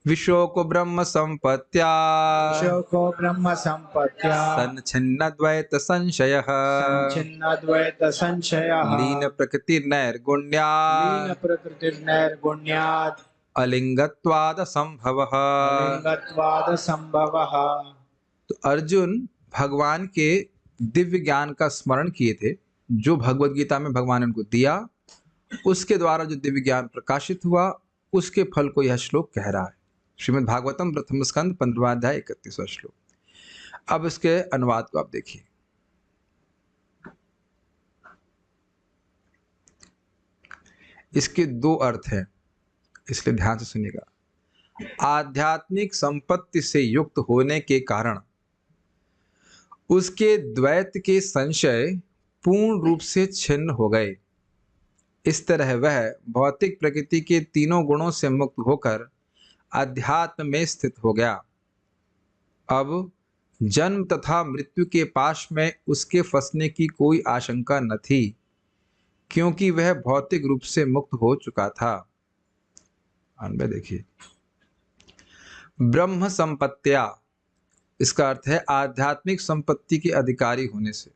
विशोको ब्रह्म संपत्त्या शोको ब्रह्म संपत्त्या सन्निच्छिन्न द्वैत संशयः संचिन्नद्वैत संशयः लीन प्रकृति नैर्गुण्यात् लीन प्रकृतिर्नैर्गुण्यात् अलिंगत्वाद संभवः। अलिंगत्वाद संभवः। तो अर्जुन भगवान के दिव्य ज्ञान का स्मरण किए थे, जो भगवत गीता में भगवान ने उनको दिया, उसके द्वारा जो दिव्य ज्ञान प्रकाशित हुआ, उसके फल को यह श्लोक कह रहा है। श्रीमद् भागवतम प्रथम स्कंद 15वां अध्याय 31वां श्लोक। अब इसके अनुवाद को आप देखिए। इसके दो अर्थ हैं, इसलिए ध्यान से सुनिएगा। आध्यात्मिक संपत्ति से युक्त होने के कारण उसके द्वैत के संशय पूर्ण रूप से छिन्न हो गए। इस तरह वह भौतिक प्रकृति के तीनों गुणों से मुक्त होकर अध्यात्म में स्थित हो गया। अब जन्म तथा मृत्यु के पाश में उसके फंसने की कोई आशंका न थी, क्योंकि वह भौतिक रूप से मुक्त हो चुका था। अन्वय देखिए। ब्रह्म संपत्त्या, इसका अर्थ है आध्यात्मिक संपत्ति के अधिकारी होने से,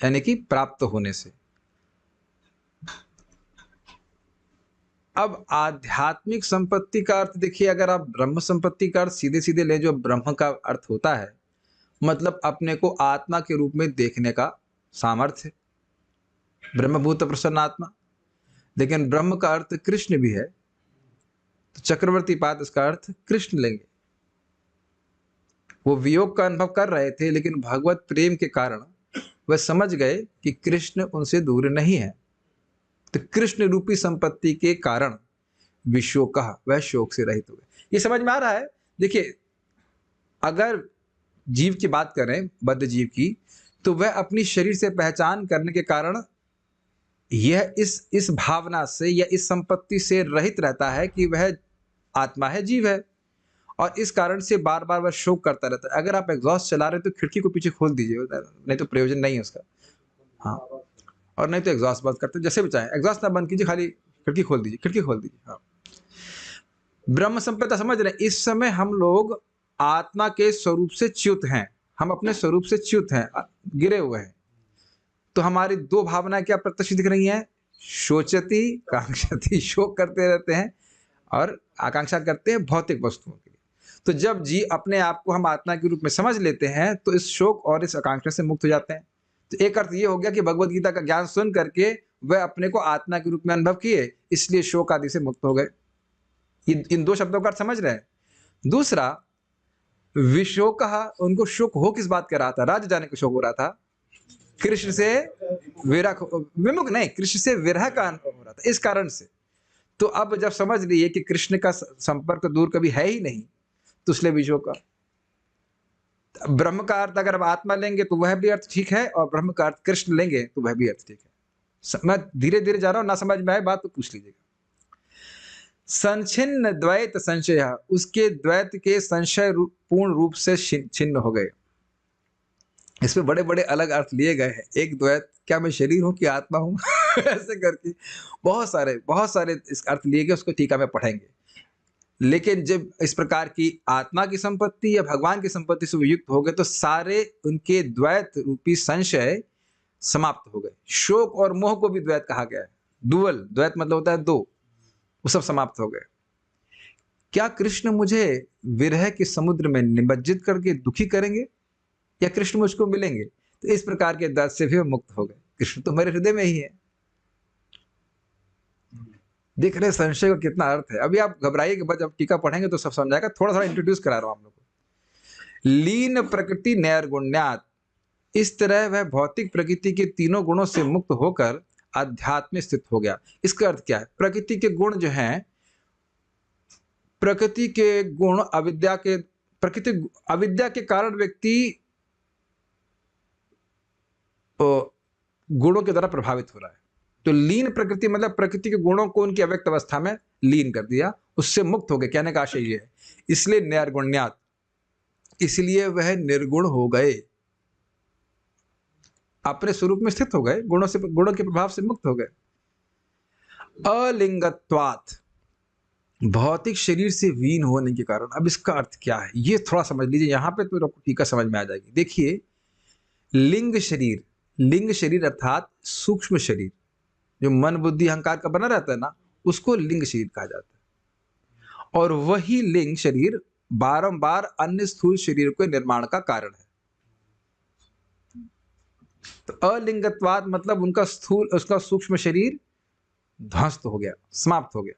यानी कि प्राप्त होने से। अब आध्यात्मिक संपत्ति का अर्थ देखिए, अगर आप ब्रह्म संपत्ति का अर्थ सीधे सीधे ले, जो ब्रह्म का अर्थ होता है, मतलब अपने को आत्मा के रूप में देखने का सामर्थ्य, ब्रह्मभूत प्रसन्नात्मा। लेकिन ब्रह्म का अर्थ कृष्ण भी है, तो चक्रवर्ती पाद इसका अर्थ कृष्ण लेंगे। वो वियोग का अनुभव कर रहे थे, लेकिन भगवत प्रेम के कारण वह समझ गए कि कृष्ण उनसे दूर नहीं है। तो कृष्ण रूपी संपत्ति के कारण विशोकः, वह शोक से रहित हो गए। ये समझ में आ रहा है? देखिए, अगर जीव की बात करें, बद्ध जीव की, तो वह अपनी शरीर से पहचान करने के कारण यह इस भावना से या इस संपत्ति से रहित रहता है कि वह आत्मा है, जीव है, और इस कारण से बार बार वह शोक करता रहता है। अगर आप एग्जॉस्ट चला रहे हो तो खिड़की को पीछे खोल दीजिए, नहीं तो प्रयोजन नहीं है उसका। हाँ, और नहीं तो एग्जॉस्ट बंद करते, जैसे भी चाहें, एग्जॉस्ट ना बंद कीजिए, खाली खिड़की खोल दीजिए, खिड़की खोल दीजिए। हाँ, ब्रह्म संपदा समझ रहे हैं? इस समय हम लोग आत्मा के स्वरूप से च्युत हैं, हम अपने स्वरूप से च्युत हैं, गिरे हुए हैं। तो हमारी दो भावनाएं क्या प्रत्यक्ष दिख रही हैं? शोचती कांक्षती, शोक करते रहते हैं और आकांक्षा करते हैं भौतिक वस्तुओं के लिए। तो जब जी अपने आप को हम आत्मा के रूप में समझ लेते हैं, तो इस शोक और इस आकांक्षा से मुक्त हो जाते हैं। तो एक अर्थ ये हो गया कि भगवत गीता का ज्ञान सुन करके वह अपने को आत्मा के रूप में अनुभव किए, इसलिए शोक आदि से मुक्त हो गए। इन दो शब्दों का अर्थ समझ रहे हैं? दूसरा, विशोक, उनको शोक हो किस बात का रहा था? राज्य जाने का शोक हो रहा था, कृष्ण से विरह, विमुख नहीं, कृष्ण से विरह का अनुभव हो रहा था, इस कारण से। तो अब जब समझ लिए कि कृष्ण का संपर्क दूर कभी है ही नहीं, तो इसलिए विशोक का। ब्रह्म का अर्थ अगर अब आत्मा लेंगे तो वह भी अर्थ ठीक है, और ब्रह्म का अर्थ कृष्ण लेंगे तो वह भी अर्थ ठीक है। मैं धीरे धीरे जा रहा हूं, ना समझ में आए बात तो पूछ लीजिएगा। संचिन्न द्वैत संशय, उसके द्वैत के संशय पूर्ण रूप से छिन्न हो गए। इसमें बड़े बड़े अलग अर्थ लिए गए हैं। एक द्वैत, क्या मैं शरीर हूं कि आत्मा हूं? ऐसे करके बहुत सारे इस अर्थ लिए गए, उसको टीका में पढ़ेंगे। लेकिन जब इस प्रकार की आत्मा की संपत्ति या भगवान की संपत्ति से युक्त हो गए, तो सारे उनके द्वैत रूपी संशय समाप्त हो गए। शोक और मोह को भी द्वैत कहा गया है। डुअल, द्वैत मतलब होता है दो, वो सब समाप्त हो गए। क्या कृष्ण मुझे विरह के समुद्र में निमज्जित करके दुखी करेंगे, या कृष्ण मुझको मिलेंगे? तो इस प्रकार के द्वैत से भी मुक्त हो गए। कृष्ण तो मेरे हृदय में ही है। देख रहे संशय का कितना अर्थ है। अभी आप घबराइए कि जब टीका पढ़ेंगे तो सब समझाएगा। थोड़ा थोड़ा इंट्रोड्यूस करा रहा हूं आप लोग को। लीन प्रकृति नैर्गुण्यात्, इस तरह वह भौतिक प्रकृति के तीनों गुणों से मुक्त होकर अध्यात्म में स्थित हो गया। इसका अर्थ क्या है? प्रकृति के गुण जो हैं, प्रकृति के गुण अविद्या के कारण व्यक्ति गुणों के द्वारा प्रभावित हो रहा है। तो लीन प्रकृति मतलब प्रकृति के गुणों को उनकी अव्यक्त अवस्था में लीन कर दिया, उससे मुक्त हो गए। कहने का आशय ये है, इसलिए नैर्गुण्यात्, इसलिए वह निर्गुण हो गए, अपने स्वरूप में स्थित हो गए, गुणों के प्रभाव से मुक्त हो गए। अलिंगत्वात्, भौतिक शरीर से वीन होने के कारण, अब इसका अर्थ क्या है ये थोड़ा समझ लीजिए, यहाँ पे तो आपको टीका समझ में आ जाएगी। देखिए, लिंग शरीर अर्थात सूक्ष्म शरीर जो मन बुद्धि अहंकार का बना रहता है ना, उसको लिंग शरीर कहा जाता है। और वही लिंग शरीर बारंबार अन्य स्थूल शरीर के निर्माण का कारण है। तो अलिंगत्वाद मतलब उसका सूक्ष्म शरीर ध्वस्त हो गया, समाप्त हो गया।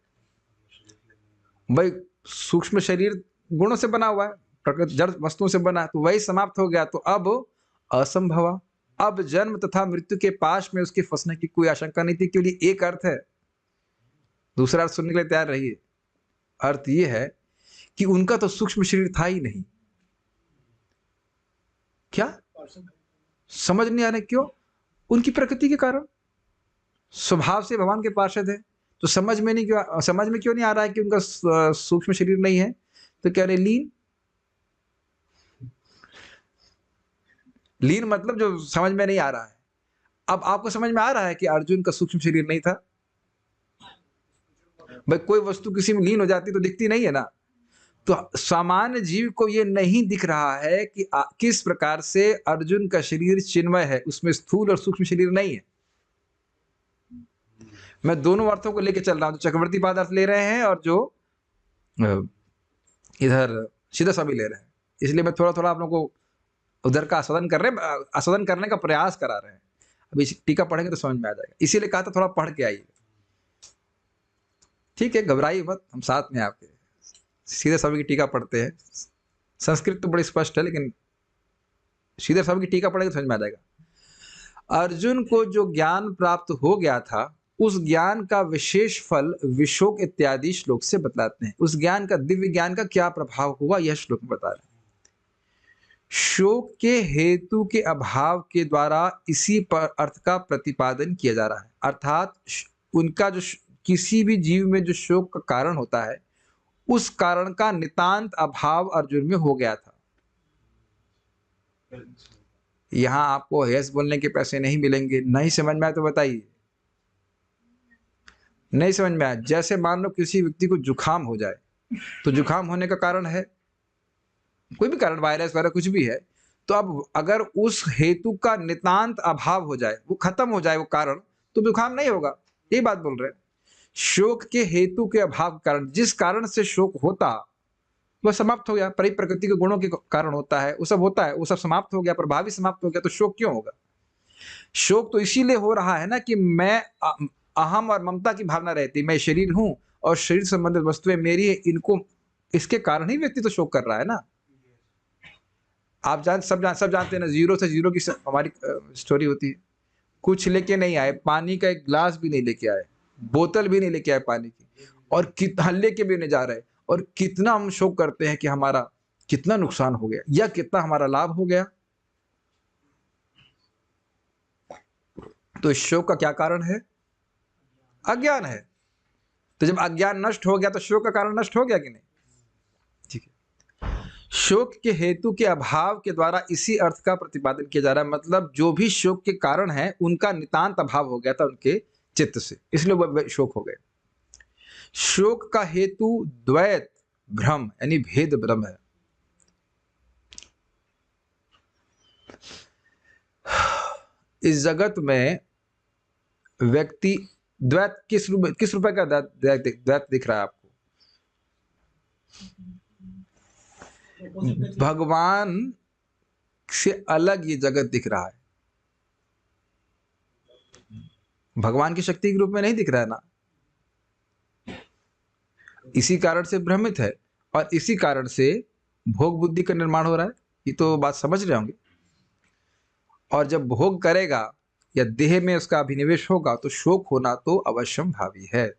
भाई सूक्ष्म शरीर गुणों से बना हुआ है, प्रकृति जड़ वस्तुओं से बना है, तो वही समाप्त हो गया। तो अब असंभव, अब जन्म तथा मृत्यु के पाश में उसके फंसने की कोई आशंका नहीं थी। केवल एक अर्थ है, दूसरा अर्थ सुनने के लिए तैयार रहिए। अर्थ यह है कि उनका तो सूक्ष्म शरीर था ही नहीं। क्या समझ नहीं आ रहा? क्यों? उनकी प्रकृति के कारण, स्वभाव से भगवान के पार्षद है। तो समझ में क्यों नहीं आ रहा है कि उनका सूक्ष्म शरीर नहीं है? तो कह रहे लीन मतलब जो समझ में नहीं आ रहा है। अब आपको समझ में आ रहा है कि अर्जुन का सूक्ष्म शरीर नहीं था। भाई कोई वस्तु किसी में लीन हो जाती तो दिखती नहीं है ना। तो सामान्य जीव को ये नहीं दिख रहा है कि किस प्रकार से अर्जुन का शरीर चिन्मय है, उसमें स्थूल और सूक्ष्म शरीर नहीं है। मैं दोनों अर्थों को लेकर चल रहा हूं, जो चक्रवर्ती पाद अर्थ ले रहे हैं और जो इधर सीधा सा भी ले रहे हैं। इसलिए मैं थोड़ा थोड़ा आप लोगों को उधर का आस्वादन करने का प्रयास करा रहे हैं। अभी टीका पढ़ेंगे तो समझ में आ जाएगा, इसीलिए कहा था थोड़ा पढ़ के आइए। ठीक है, घबराइए मत, हम साथ में आपके। सीधे शब्द की टीका पढ़ते हैं। संस्कृत तो बड़ी स्पष्ट है, लेकिन सीधे शब्द की टीका पढ़ेंगे तो समझ में आ जाएगा। अर्जुन को जो ज्ञान प्राप्त हो गया था, उस ज्ञान का विशेष फल विशोक इत्यादि श्लोक से बतलाते हैं। उस ज्ञान का, दिव्य ज्ञान का क्या प्रभाव हुआ, यह श्लोक में बता रहे हैं। शोक के हेतु के अभाव के द्वारा इसी पर अर्थ का प्रतिपादन किया जा रहा है। अर्थात उनका जो किसी भी जीव में जो शोक का कारण होता है, उस कारण का नितांत अभाव अर्जुन में हो गया था। यहां आपको यस बोलने के पैसे नहीं मिलेंगे। नहीं समझ में आए तो बताइए। नहीं समझ में आया? जैसे मान लो किसी व्यक्ति को जुकाम हो जाए, तो जुकाम होने का कारण है कोई भी कारण, वायरस वगैरह कुछ भी है। तो अब अगर उस हेतु का नितांत अभाव हो जाए, वो खत्म हो जाए वो कारण, तो जुकाम नहीं होगा। ये बात बोल रहे हैं। शोक के हेतु के अभाव के कारण, जिस कारण से शोक होता वह समाप्त हो गया। प्रकृति के गुणों के कारण होता है, वो सब होता है, वो सब समाप्त हो गया, प्रभाव भी समाप्त हो गया। तो शोक क्यों होगा? शोक तो इसीलिए हो रहा है ना कि मैं अहम और ममता की भावना रहती, मैं शरीर हूं और शरीर संबंधित वस्तुएं मेरी है, इनको, इसके कारण ही व्यक्ति तो शोक कर रहा है ना। आप सब जानते हैं ना, जीरो से हीरो की हमारी स्टोरी होती है। कुछ लेके नहीं आए, पानी का एक गिलास भी नहीं लेके आए, बोतल भी नहीं लेके आए पानी की, और हल्ले के भी नहीं जा रहे, और कितना हम शोक करते हैं कि हमारा कितना नुकसान हो गया या कितना हमारा लाभ हो गया। तो इस शोक का क्या कारण है? अज्ञान है। तो जब अज्ञान नष्ट हो गया तो शोक का कारण नष्ट हो गया कि नहीं? ठीक है। शोक के हेतु के अभाव के द्वारा इसी अर्थ का प्रतिपादन किया जा रहा है। मतलब जो भी शोक के कारण है, उनका नितांत अभाव हो गया था उनके चित्त से, इसलिए वह शोक हो गए। शोक का हेतु द्वैत भ्रम यानी भेद भ्रम है। इस जगत में व्यक्ति द्वैत किस रूप का द्वैत दिख रहा है आपको? भगवान से अलग ये जगत दिख रहा है, भगवान की शक्ति के रूप में नहीं दिख रहा है ना। इसी कारण से भ्रमित है, और इसी कारण से भोग बुद्धि का निर्माण हो रहा है। ये तो बात समझ रहे होंगे। और जब भोग करेगा या देह में उसका अभिनिवेश होगा, तो शोक होना तो अवश्यम भावी है।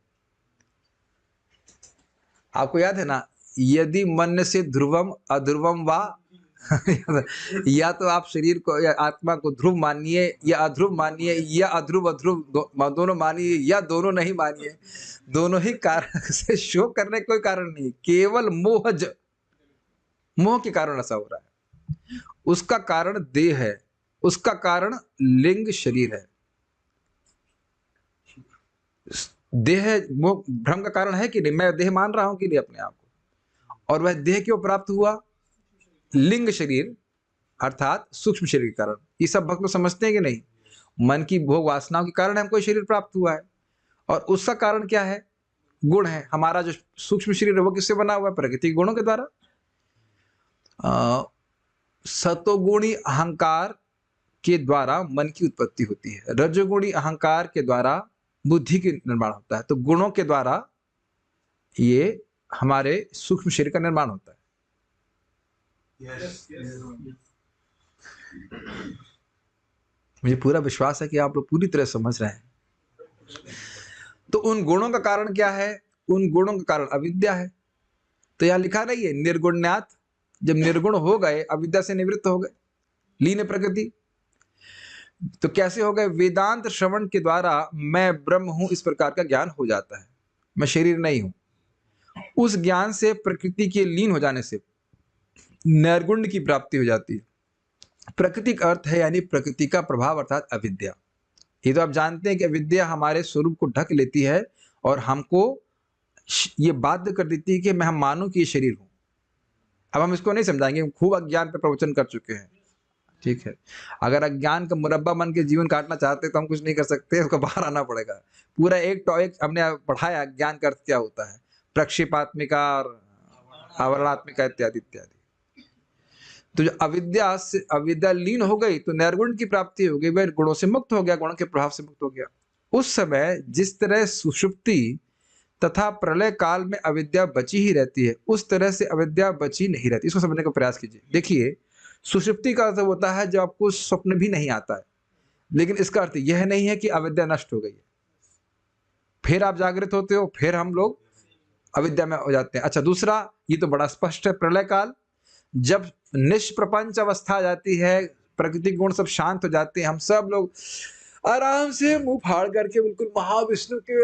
आपको याद है ना, यदि मन से ध्रुवम अध्रुवम वा या तो आप शरीर को या आत्मा को ध्रुव मानिए या अध्रुव मानिए, या अध्रुव दोनों मानिए, या दोनों नहीं मानिए। दोनों ही कारण से शोक करने का कोई कारण नहीं, केवल मोह के कारण ऐसा हो रहा है। उसका कारण देह है, उसका कारण लिंग शरीर है। देह भ्रम का कारण है कि नहीं, मैं देह मान रहा हूं कि नहीं अपने आप को, और वह देह क्यों प्राप्त हुआ? लिंग शरीर अर्थात सूक्ष्म शरीर के कारण। ये सब भक्त लोग समझते हैं कि नहीं? मन की भोग वासनाओं के कारण हमको शरीर प्राप्त हुआ है, और उसका कारण क्या है? गुण है। हमारा जो सूक्ष्म शरीर है वो किससे बना हुआ है? प्रकृति के गुणों के द्वारा। सतोगुणी अहंकार के द्वारा मन की उत्पत्ति होती है, रजोगुणी अहंकार के द्वारा बुद्धि के निर्माण होता है। तो गुणों के द्वारा ये हमारे सूक्ष्म शरीर का निर्माण होता है। मुझे पूरा विश्वास है कि आप लोग पूरी तरह समझ रहे हैं। तो उन गुणों का कारण क्या है? उन गुणों का कारण अविद्या है। तो यहां लिखा नहीं है निर्गुण्यात, जब निर्गुण हो गए अविद्या से निवृत्त हो गए, लीन प्रकृति। तो कैसे हो गए? वेदांत श्रवण के द्वारा मैं ब्रह्म हूं इस प्रकार का ज्ञान हो जाता है, मैं शरीर नहीं हूं। उस ज्ञान से प्रकृति के लीन हो जाने से निर्गुण की प्राप्ति हो जाती है। प्रकृति का अर्थ है यानी प्रकृति का प्रभाव अर्थात अविद्या। ये तो आप जानते हैं कि अविद्या हमारे स्वरूप को ढक लेती है और हमको ये बाध्य कर देती है कि हम मानो कि ये शरीर हूं। अब हम इसको नहीं समझाएंगे, हम खूब अज्ञान पर प्रवचन कर चुके हैं, ठीक है। अगर अज्ञान का मुरब्बा मन के जीवन काटना चाहते तो हम कुछ नहीं कर सकते, उसको बाहर आना पड़ेगा। पूरा एक टॉपिक हमने पढ़ाया, अज्ञान का अर्थ क्या होता है, प्रक्षेपात्मिका और आवरणात्मिका इत्यादि इत्यादि। तो जो अविद्या से अविद्या लीन हो गई तो निर्गुण की प्राप्ति हो गई, वह गुणों से मुक्त हो गया, गुणों के प्रभाव से मुक्त हो गया। उस समय जिस तरह सुषुप्ति तथा प्रलय काल में अविद्या बची ही रहती है, उस तरह से अविद्या बची नहीं रहती। इसको समझने का प्रयास कीजिए। देखिए, सुषुप्ति का अर्थ होता है जब आपको स्वप्न भी नहीं आता है, लेकिन इसका अर्थ यह नहीं है कि अविद्या नष्ट हो गई है। फिर आप जागृत होते हो, फिर हम लोग अविद्या में हो जाते हैं। अच्छा, दूसरा, ये तो बड़ा स्पष्ट है, प्रलय काल, जब निष्प्रपंच अवस्था आ जाती है, प्रकृति गुण सब शांत हो जाते हैं, हम सब लोग आराम से मुंह फाड़ करके बिल्कुल महाविष्णु के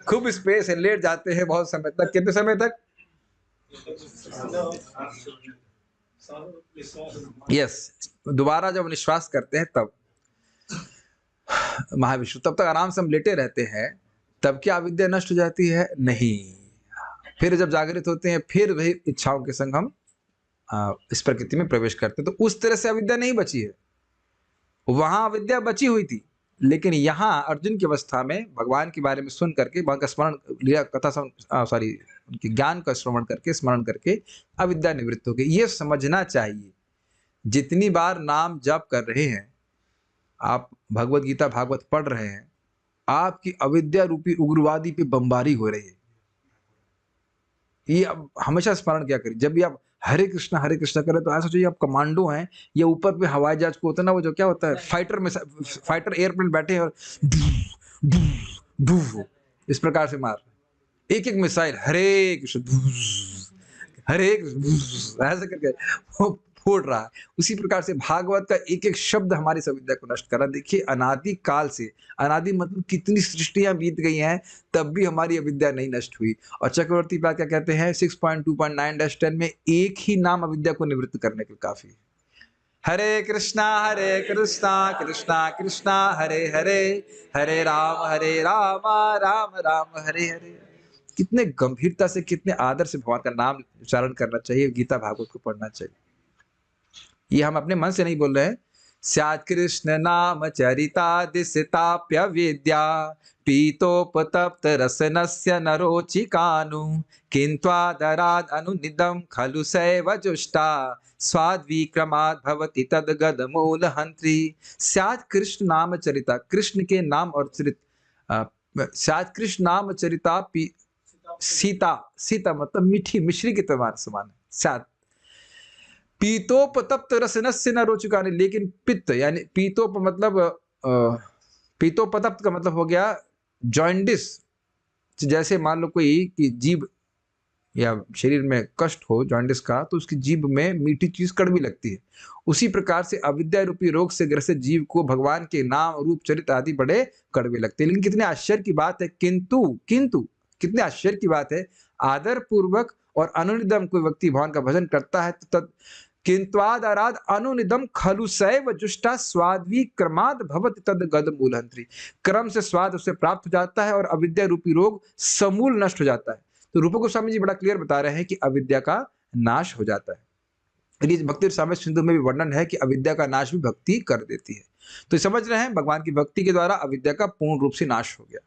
खूब स्पेस है, लेट जाते हैं बहुत समय तक। कितने समय तक? यस, दोबारा जब निश्वास करते हैं तब महाविष्णु, तब तक आराम से हम लेटे रहते हैं। तब क्या अविद्या नष्ट हो जाती है? नहीं। फिर जब जागृत होते हैं फिर वही इच्छाओं के संग हम इस प्रकृति में प्रवेश करते हैं। तो उस तरह से अविद्या नहीं बची है, वहां अविद्या बची हुई थी, लेकिन यहाँ अर्जुन की अवस्था में भगवान के बारे में सुन करके, वहां का स्मरण लिया, कथा सॉरी उनके ज्ञान का श्रवण करके, स्मरण करके अविद्या निवृत्त हो गई। ये समझना चाहिए। जितनी बार नाम जप कर रहे हैं आप, भगवत गीता भागवत पढ़ रहे हैं, आपकी अविद्या रूपी उग्रवादी पे बमबारी हो रही है। ये हमेशा स्मरण क्या करिए, जब भी आप हरे कृष्णा करें तो ऐसा सोचिए आप कमांडो हैं, ये ऊपर पे हवाई जहाज को होता है ना, वो जो क्या होता है, फाइटर एयरप्लेन बैठे हैं और इस प्रकार से मार एक एक मिसाइल, हरे कृष्ण हरे कृष्ण ऐसे करके वो फोड़ रहा है। उसी प्रकार से भागवत का एक एक शब्द हमारी अविद्या को नष्ट कर रहा है। देखिए, अनादि काल से, अनादि मतलब कितनी सृष्टियां बीत गई हैं, तब भी हमारी अविद्या नहीं नष्ट हुई। और चक्रवर्ती पाद क्या कहते हैं 6.2.9-10 में, एक ही नाम अविद्या को निवृत्त करने के काफी है। हरे कृष्णा कृष्णा कृष्णा हरे हरे, हरे राम राम राम हरे हरे। कितने गंभीरता से, कितने आदर से भगवान का नाम उच्चारण करना चाहिए, गीता भागवत को पढ़ना चाहिए। ये हम अपने मन से नहीं बोल रहे हैं। स्यात् कृष्ण नाम चरिता दिशताप्य विद्या, पीतोपतप्त रसनस्य नरोचिकानु, किन्त्वादराद् अनुनिदं खलु सैव जुष्टा, स्वाद्विक्रमाद् भवति तद्गद मूल हंत्री। स्यात् कृष्ण नाम चरिता, कृष्ण के नाम और चरित, स्यात् कृष्ण नाम चरिता सीता, सीता मतलब मीठी मिश्री के समान है। स्यात् पीतोपतप्त रसनस्य न रोचकानि, लेकिन पित्त यानी पीतोप मतलब पीतोपतप्त का मतलब हो गया जॉइंडिस। जैसे मान लो कोई की जीभ या शरीर में कष्ट हो जॉइंडिस का, तो उसकी जीभ में मीठी चीज कड़वी लगती है। उसी प्रकार से अविद्या रूपी रोग से ग्रसित जीव को भगवान के नाम रूप चरित आदि बड़े कड़वे लगते हैं। लेकिन कितने आश्चर्य की बात है, किंतु कितने आश्चर्य की बात है, आदर पूर्वक और अनुनिदम कोई व्यक्ति भगवान का भजन करता है तो किंत्वादराद अनुनिदम खलु सैव जुष्टा स्वाद्वी क्रमाद भवति तद गद मूलहंत्री। क्रम से स्वाद उसे प्राप्त हो जाता है और अविद्या रूपी रोग समूल नष्ट हो जाता है। तो रूप गोस्वामी जी बड़ा क्लियर बता रहे हैं कि अविद्या का नाश हो जाता है। ये भक्ति रसामृत सिंधु में भी वर्णन है कि अविद्या का नाश भी भक्ति कर देती है। तो समझ रहे हैं, भगवान की भक्ति के द्वारा अविद्या का पूर्ण रूप से नाश हो गया,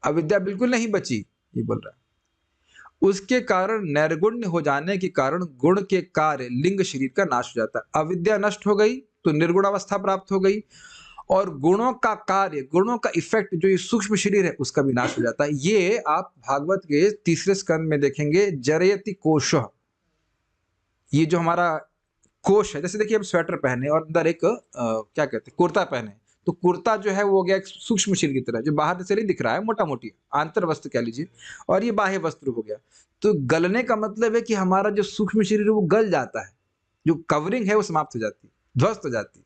अविद्या बिल्कुल नहीं बची, ये बोल रहा है। उसके कारण नैर्गुण्य हो जाने के कारण गुण के कार्य लिंग शरीर का नाश हो जाता है। अविद्या नष्ट हो गई तो निर्गुण अवस्था प्राप्त हो गई, और गुणों का कार्य, गुणों का इफेक्ट जो ये सूक्ष्म शरीर है उसका भी नाश हो जाता है। ये आप भागवत के 3 स्कंद में देखेंगे, जरयति कोश। ये जो हमारा कोश है, जैसे देखिए हम स्वेटर पहने और अंदर एक क्या कहते हैं कुर्ता पहने, तो कुर्ता जो है वो हो गया एक सूक्ष्म शरीर की तरह, जो बाहर से नहीं दिख रहा है, मोटा मोटी आंतर वस्त्र कह लीजिए, और ये बाह्य वस्त्र हो गया। तो गलने का मतलब है कि हमारा जो सूक्ष्म शरीर है वो गल जाता है, जो कवरिंग है वो समाप्त हो जाती है, ध्वस्त हो जाती है।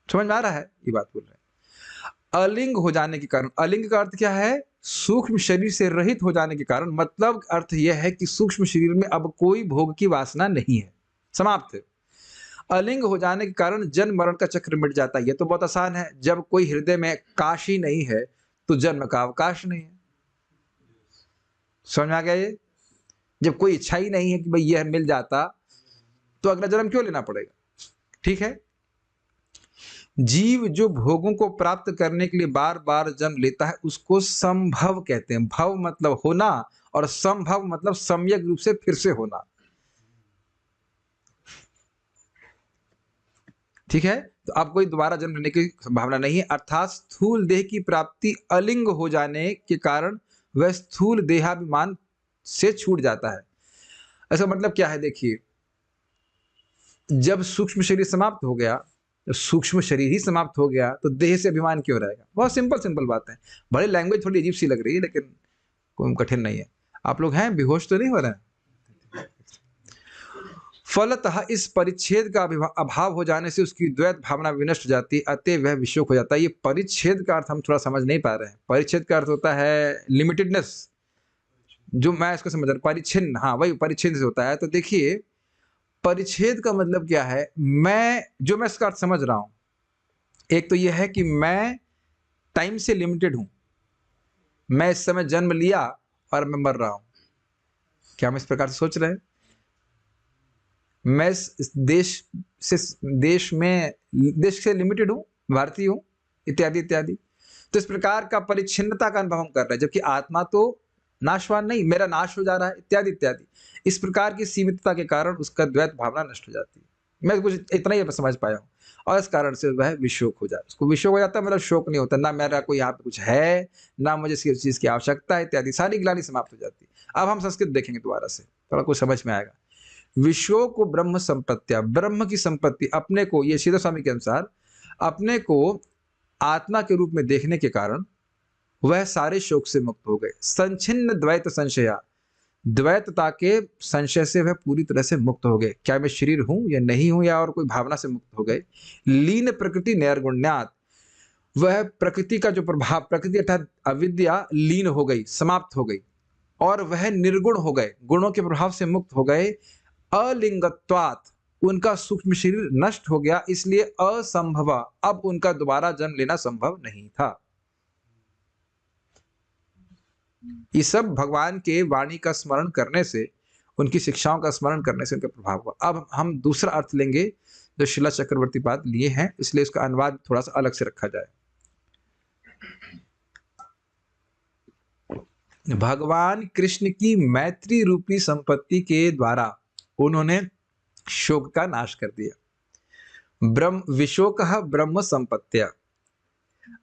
समझ में आ रहा है, ये बात बोल रहे हैं। अलिंग हो जाने के कारण, अलिंग का अर्थ क्या है, सूक्ष्म शरीर से रहित हो जाने के कारण, मतलब अर्थ यह है कि सूक्ष्म शरीर में अब कोई भोग की वासना नहीं है, समाप्त है। अलिंग हो जाने के कारण जन्म मरण का चक्र मिट जाता है। ये तो बहुत आसान है, जब कोई हृदय में काश ही नहीं है तो जन्म का अवकाश नहीं है। समझ में आ गया ये? जब कोई इच्छा ही नहीं है कि भाई यह मिल जाता तो अगला जन्म क्यों लेना पड़ेगा? ठीक है। जीव जो भोगों को प्राप्त करने के लिए बार बार जन्म लेता है उसको संभव कहते हैं। भव मतलब होना और संभव मतलब सम्यक रूप से फिर से होना। ठीक है, तो अब कोई दोबारा जन्म लेने की संभावना नहीं है, अर्थात स्थूल देह की प्राप्ति अलिंग हो जाने के कारण वह स्थूल देहाभिमान से छूट जाता है। ऐसा मतलब क्या है, देखिए जब सूक्ष्म शरीर समाप्त हो गया, जब सूक्ष्म शरीर ही समाप्त हो गया तो देह से अभिमान क्यों रहेगा? बहुत सिंपल बात है। बड़ी लैंग्वेज थोड़ी अजीब सी लग रही है लेकिन कोई कठिन नहीं है। आप लोग हैं, बेहोश तो नहीं हो रहे हैं? फलतः इस परिच्छेद का अभाव हो जाने से उसकी द्वैत भावना विनष्ट हो जाती है, अतः वह विशोक हो जाता है। ये परिच्छेद का अर्थ हम थोड़ा समझ नहीं पा रहे हैं। परिच्छेद का अर्थ होता है लिमिटेडनेस, जो मैं इसको समझ रहा हूं, परिच्छिन्न, हाँ वही परिच्छेद से होता है। तो देखिए परिच्छेद का मतलब क्या है, मैं इसका अर्थ समझ रहा हूं, एक तो यह है कि मैं टाइम से लिमिटेड हूं, मैं इस समय जन्म लिया और मैं मर रहा हूं। क्या हम इस प्रकार से सोच रहे हैं? मैं इस देश से लिमिटेड हूं, भारतीय हूं, इत्यादि इत्यादि। तो इस प्रकार का परिच्छिन्नता का अनुभव हम कर रहे हैं, जबकि आत्मा तो नाशवान नहीं, मेरा नाश हो जा रहा है, इत्यादि इत्यादि। इस प्रकार की सीमितता के कारण उसका द्वैत भावना नष्ट हो जाती है। मैं कुछ इतना ही समझ पाया हूँ, और इस कारण से वह विशोक हो जाता है। उसको विशोक हो जाता है मतलब शोक नहीं होता, ना मेरा कोई यहाँ पे कुछ है, ना मुझे किसी चीज की आवश्यकता है, इत्यादि सारी ग्लानि समाप्त हो जाती है। अब हम संस्कृत देखेंगे दोबारा से, थोड़ा कुछ समझ में आएगा। विशोक को ब्रह्म संपत्तिया, ब्रह्म की संपत्ति अपने को, ये सीधा स्वामी के अनुसार, अपने को आत्मा के रूप में देखने के कारण वह सारे शोक से मुक्त हो गए। संचिन्न द्वैत संशया, द्वैतता के संशय से वह पूरी तरह से मुक्त हो गए। क्या मैं शरीर हूं या नहीं हूं, या और कोई भावना से मुक्त हो गए। लीन प्रकृति नैर्गुण्यात, वह प्रकृति का जो प्रभाव, प्रकृति अर्थात अविद्या लीन हो गई, समाप्त हो गई, और वह निर्गुण हो गए, गुणों के प्रभाव से मुक्त हो गए। अलिंगत्वात, उनका सूक्ष्म शरीर नष्ट हो गया, इसलिए असंभव, अब उनका दोबारा जन्म लेना संभव नहीं था। ये सब भगवान के वाणी का स्मरण करने से, उनकी शिक्षाओं का स्मरण करने से उनका प्रभाव हुआ। अब हम दूसरा अर्थ लेंगे जो शिला चक्रवर्ती पाद लिए हैं, इसलिए इसका अनुवाद थोड़ा सा अलग से रखा जाए। भगवान कृष्ण की मैत्री रूपी संपत्ति के द्वारा उन्होंने शोक का नाश कर दिया। ब्रह्म विशोक ब्रह्म संपत्तिया।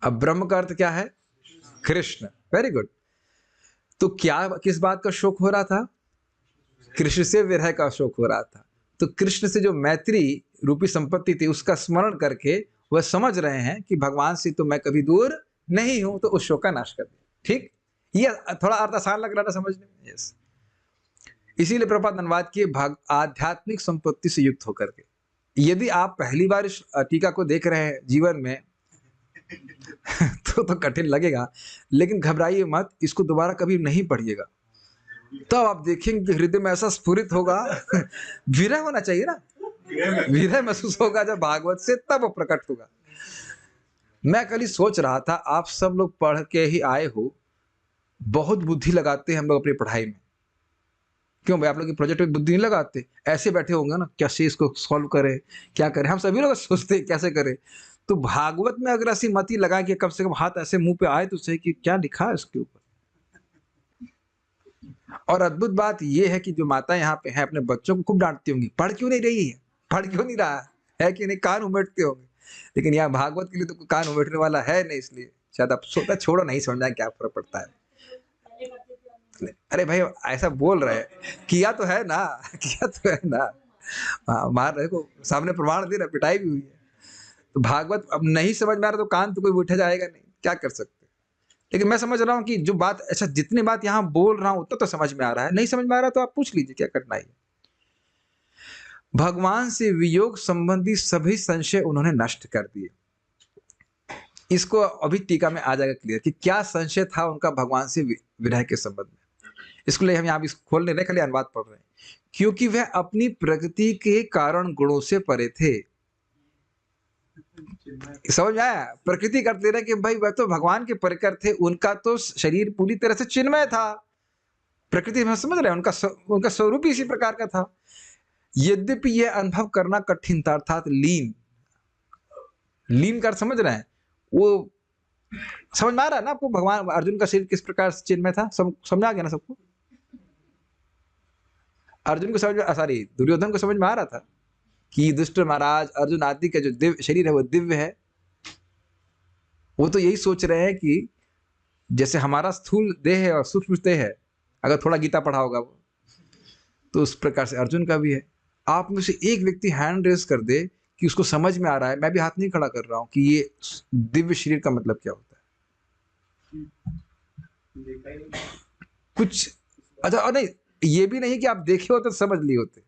अब ब्रह्म का अर्थ क्या है? कृष्ण। Very good. तो क्या, किस बात का शोक हो रहा था? कृष्ण से विरह का शोक हो रहा था। तो कृष्ण से जो मैत्री रूपी संपत्ति थी उसका स्मरण करके वह समझ रहे हैं कि भगवान से तो मैं कभी दूर नहीं हूं, तो उस शोक का नाश कर दिया। ठीक, ये थोड़ा अर्थ आसान लग रहा था समझने में। यस, इसीलिए प्रभुपाद अनुवाद किए आध्यात्मिक संपत्ति से युक्त होकर के। यदि आप पहली बार इस टीका को देख रहे हैं जीवन में तो कठिन लगेगा, लेकिन घबराइए मत, इसको दोबारा कभी नहीं पढ़िएगा। तब आप देखेंगे कि हृदय में ऐसा स्फुरित होगा। विरह होना चाहिए ना, विरह महसूस होगा जब भागवत से, तब वो प्रकट होगा। मैं कल ही सोच रहा था, आप सब लोग पढ़ के ही आए हो, बहुत बुद्धि लगाते हैं हम लोग अपनी पढ़ाई में। क्यों भाई, आप लोग के प्रोजेक्ट में बुद्धि नहीं लगाते? ऐसे बैठे होंगे ना, कैसे इसको सॉल्व करें, क्या करें, हम सभी लोग सोचते हैं कैसे करें। तो भागवत में अगर ऐसी मति लगा कि कम से कम हाथ ऐसे मुंह पे आए तो सही कि क्या लिखा है इसके ऊपर। और अद्भुत बात यह है कि जो माता यहाँ पे है अपने बच्चों को खूब डांटती होंगी, पढ़ क्यों नहीं रही है, पढ़ क्यों नहीं रहा है कि नहीं, कान उमेटते होंगे। लेकिन यहाँ भागवत के लिए तो कोई कान उमेटने वाला है नहीं, इसलिए शायद आप सोचा छोड़ो, नहीं समझना क्या फर्क पड़ता है। अरे भाई ऐसा बोल रहे हैं, किया तो है ना, किया तो है ना। मार रहे को सामने प्रमाण दे रहा, पिटाई भी हुई है। तो भागवत अब नहीं समझ में आ रहा तो कान तो कोई उठा जाएगा नहीं, क्या कर सकते। लेकिन मैं समझ रहा हूँ कि जो बात, अच्छा जितनी बात यहाँ बोल रहा हूँ उतना तो समझ में आ रहा है, नहीं समझ में आ रहा तो आप पूछ लीजिए, क्या करना है। भगवान से वियोग संबंधी सभी संशय उन्होंने नष्ट कर दिए। इसको अभी टीका में आ जाएगा क्लियर कि क्या संशय था उनका भगवान से विरह के संबंध में। इसको लिए हम यहाँ भी खोल नहीं रहे, खाली अनुवाद पढ़ रहे हैं। क्योंकि वह अपनी प्रकृति के कारण गुणों से परे थे। समझ में आया? प्रकृति करते रहे कि भाई वह तो भगवान के परिकर थे, उनका तो शरीर पूरी तरह से चिन्मय था। प्रकृति में समझ रहे हैं, उनका स्वरूप ही इसी प्रकार का था। यद्यपि यह अनुभव करना कठिन था, अर्थात लीन कर, समझ रहे हैं वो, समझ में आ रहा है ना आपको भगवान अर्जुन का शरीर किस प्रकार से चिन्मय था? समझ आ गया ना सबको? अर्जुन को समझ में, सॉरी दुर्योधन को समझ में आ रहा था कि दुष्ट महाराज अर्जुन आदि का जो दिव्य शरीर है वो दिव्य है। वो तो यही सोच रहे हैं कि जैसे हमारा स्थूल देह है और सूक्ष्म देह है, अगर थोड़ा गीता पढ़ा होगा वो, तो उस प्रकार से अर्जुन का भी है। आप में से एक व्यक्ति हैंड रेस कर दे कि उसको समझ में आ रहा है, मैं भी हाथ नहीं खड़ा कर रहा हूं, कि ये दिव्य शरीर का मतलब क्या होता है। कुछ अच्छा, और नहीं ये भी नहीं कि आप देखे होते तो समझ लिए होते,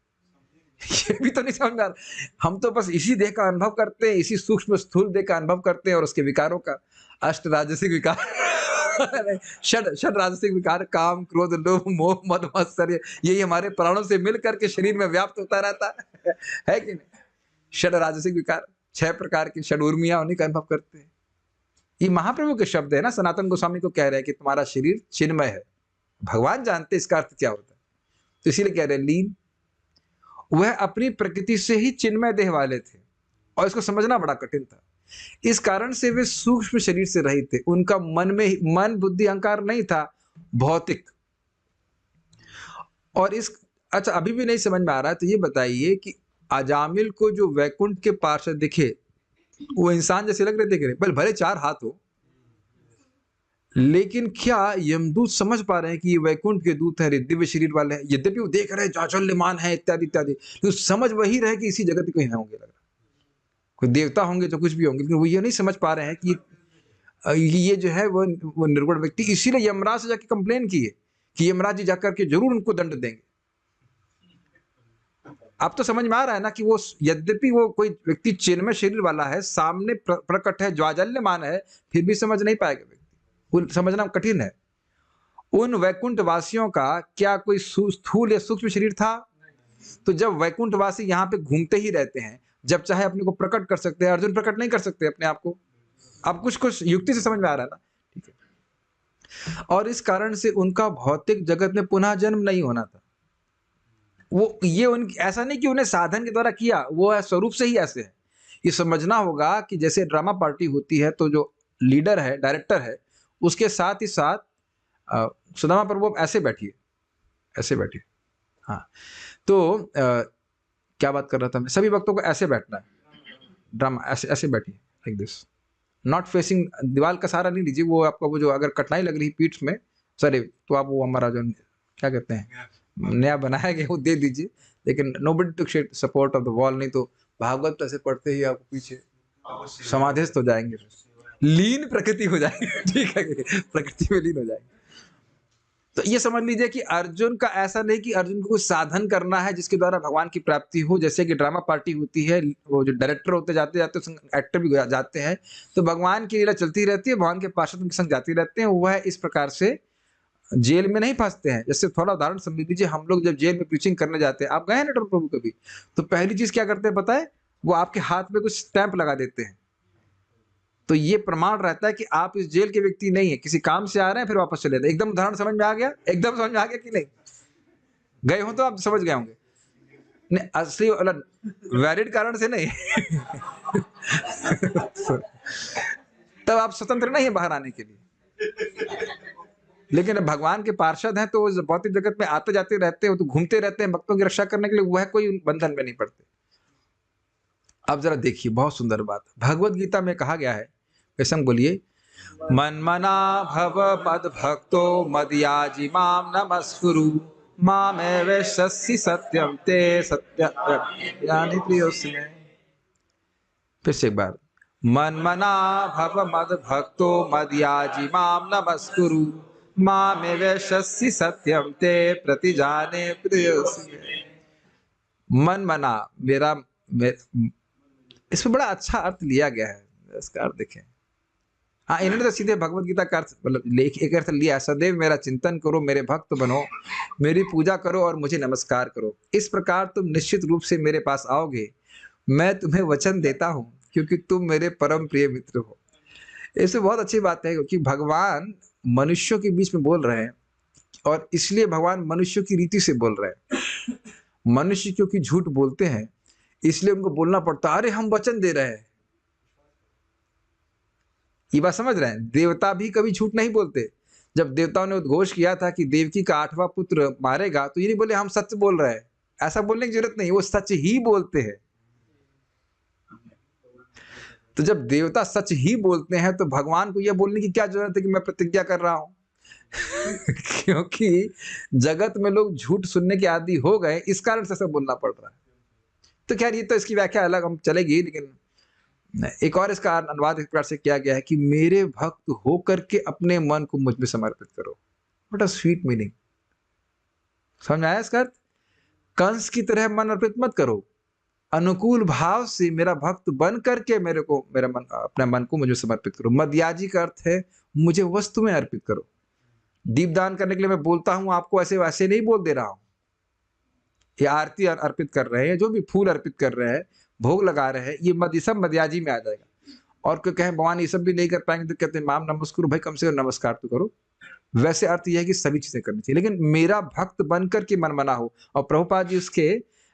ये भी तो नहीं समझ में आ रहा। हम तो बस इसी देह का अनुभव करते हैं, इसी सूक्ष्म स्थूल देह का अनुभव करते हैं, और उसके विकारों का, अष्ट राजसिक विकार षड राजसिक विकार, काम क्रोध लोभ मोह मद मत्सर्य, यही हमारे प्राणों से मिल करके शरीर में व्याप्त होता रहता है कि नहीं? षड राजसिक विकार, 6 प्रकार की षड उर्मियां, उन्हीं का अनुभव करते हैं। ये महाप्रभु के शब्द है ना, सनातन गोस्वामी को कह रहे हैं कि तुम्हारा शरीर चिन्मय है। भगवान जानते इसका अर्थ क्या होता है, तो इसीलिए कह रहे हैं लीन। वह अपनी प्रकृति से ही चिन्मय देह वाले थे, और इसको समझना बड़ा कठिन था। इस कारण से वे सूक्ष्म शरीर से रहित थे। उनका मन बुद्धि अहंकार नहीं था, भौतिक। और इस, अच्छा अभी भी नहीं समझ में आ रहा है तो ये बताइए कि अजामिल को जो वैकुंठ के पार्षद दिखे, वो इंसान जैसे लग रहे थे, भले 4 हाथ हो, लेकिन क्या यमदूत समझ पा रहे हैं कि ये वैकुंठ के दूत हैं, दिव्य शरीर वाले हैं? यद्यपि वो देख रहे हैं जाचल्यमान है इत्यादि इत्यादि, तो समझ वही रहे कि इसी जगत के होंगे, लग रहा कोई देवता होंगे तो कुछ भी होंगे, लेकिन वो ये नहीं समझ पा रहे हैं कि ये जो है वो निर्गुण व्यक्ति। इसीलिए यमराज से जाके कंप्लेन की है कि यमराज जी जाकर के जरूर उनको दंड देंगे। अब तो समझ में आ रहा है ना कि वो यद्यपि वो कोई व्यक्ति चिन्मय शरीर वाला है, सामने प्रकट है, ज्वाजल्यमान है, फिर भी समझ नहीं पाएगा व्यक्ति, वो समझना कठिन है। उन वैकुंठ वासियों का क्या कोई स्थूल या सूक्ष्म शरीर था? तो जब वैकुंठ वासी यहाँ पे घूमते ही रहते हैं, जब चाहे अपने को प्रकट कर सकते हैं, अर्जुन प्रकट नहीं कर सकते अपने आप को। अब कुछ युक्ति से समझ में आ रहा है ना? ठीक है। और इस कारण से उनका भौतिक जगत में पुनः जन्म नहीं होना था। वो ये ऐसा नहीं कि उन्हें साधन के द्वारा किया, वो स्वरूप से ही ऐसे है। ये समझना होगा कि जैसे ड्रामा पार्टी होती है तो जो लीडर है, डायरेक्टर है, उसके साथ ही साथ सुदामा पर वो ऐसे बैठिए, ऐसे बैठिए। हाँ, तो क्या बात कर रहा था मैं? सभी भक्तों को ऐसे बैठना है, ड्रामा ऐसे ऐसे बैठिए, लाइक दिस, नॉट फेसिंग दीवार का सहारा नहीं लीजिए। वो आपका वो जो अगर कठिनाई लग रही पीठ में, सॉरी, तो आप वो हमारा जो क्या कहते हैं नया बनाया गया वो दे दीजिए, लेकिन nobody to support of the wall. नहीं तो भागवत ऐसे पढ़ते ही आपको पीछे समाधिस्थ हो जाएंगे, लीन प्रकृति हो जाएंगे। ठीक है, प्रकृति में लीन हो जाएंगे। तो ये समझ लीजिए कि अर्जुन का ऐसा नहीं कि अर्जुन को कुछ साधन करना है जिसके द्वारा भगवान की प्राप्ति हो। जैसे कि ड्रामा पार्टी होती है, वो जो डायरेक्टर होते जाते जाते एक्टर भी जाते हैं, तो भगवान की लीला चलती रहती है, भगवान के पार्षद उनके संग जाती रहते हैं। वह इस प्रकार से जेल में नहीं फंसते हैं। जैसे थोड़ा उदाहरण समझ लीजिए, हम लोग जब जेल में प्रीचिंग करने जाते हैं, आप गए हैं ना प्रभु कभी, तो पहली चीज क्या करते हैं पता है, वो आपके हाथ में कुछ स्टैंप लगा देते हैं। तो ये प्रमाण रहता है कि आप इस जेल के व्यक्ति नहीं है, किसी काम से आ रहे हैं फिर वापस चले जाते। एकदम उदाहरण समझ में आ गया, एकदम समझ में आ गया कि नहीं? गए हो तो आप समझ गए होंगे। नहीं, असली वाला वैलिड कारण से नहीं। तब आप स्वतंत्र नहीं है बाहर आने के लिए। लेकिन अब भगवान के पार्षद हैं तो वो भौतिक जगत में आते जाते रहते हैं, वो तो घूमते रहते हैं भक्तों की रक्षा करने के लिए, वह कोई बंधन में नहीं पड़ते। अब जरा देखिए, बहुत सुंदर बात भगवत गीता में कहा गया है, वैसे हम बोलिए, मन मना भव मद भक्तो मदयाजी माम नमस्कुरु मामेवैश्यसि सत्यम ते सत्य यानी प्रियोस्मे। फिर से एक बार, मन मना भव मद भक्तो मदयाजी माम नमस्कुरु मामेवैश्यसि सत्यम ते प्रतिजाने प्रियोस्मे। मन मना इसमें बड़ा अच्छा अर्थ लिया गया है। इसका अर्थ देखें, हाँ, इन्होंने तो सीधे भगवत गीता का अर्थ मतलब एक अर्थ लिया, सदैव मेरा चिंतन करो, मेरे भक्त बनो, मेरी पूजा करो और मुझे नमस्कार करो, इस प्रकार तुम निश्चित रूप से मेरे पास आओगे। मैं तुम्हें वचन देता हूँ क्योंकि तुम मेरे परम प्रिय मित्र हो। इसमें बहुत अच्छी बात है क्योंकि भगवान मनुष्यों के बीच में बोल रहे हैं, और इसलिए भगवान मनुष्यों की रीति से बोल रहे हैं। मनुष्य क्योंकि झूठ बोलते हैं इसलिए उनको बोलना पड़ता है, अरे हम वचन दे रहे हैं। ये बात समझ रहे हैं? देवता भी कभी झूठ नहीं बोलते। जब देवताओं ने उद्घोष किया था कि देवकी का 8वां पुत्र मारेगा, तो ये नहीं बोले हम सच बोल रहे हैं। ऐसा बोलने की जरूरत नहीं, वो सच ही बोलते हैं। तो जब देवता सच ही बोलते हैं तो भगवान को यह बोलने की क्या जरूरत है कि मैं प्रतिज्ञा कर रहा हूं? क्योंकि जगत में लोग झूठ सुनने के आदी हो गए, इस कारण से सब बोलना पड़ रहा है। तो खैर, ये तो इसकी व्याख्या अलग हम चलेगी, लेकिन एक और इसका अनुवाद इस प्रकार से किया गया है कि मेरे भक्त होकर के अपने मन को मुझ में समर्पित करो। What a sweet meaning. समझ में आया इसका अर्थ? कंस की तरह मन अर्पित मत करो, अनुकूल भाव से मेरा भक्त बन करके अपने मन को मुझे समर्पित करो। मदयाजी का अर्थ है मुझे वस्तु में अर्पित करो। दीपदान करने के लिए मैं बोलता हूं आपको, ऐसे वैसे नहीं बोल दे रहा हूं। ये आरती अर्पित कर रहे हैं, जो भी फूल अर्पित कर रहे हैं, भोग लगा रहे हैं, ये सब मदयाजी में आ जाएगा। और कोई कहे भगवान ये सब भी नहीं कर पाएंगे, तो कहते हैं माम नमस्कुरु, भाई कम से कम नमस्कार तो करो। वैसे अर्थ यह है कि सभी चीजें करनी चाहिए, लेकिन मेरा भक्त बनकर के मन मना हो। और प्रभुपाद जी उसके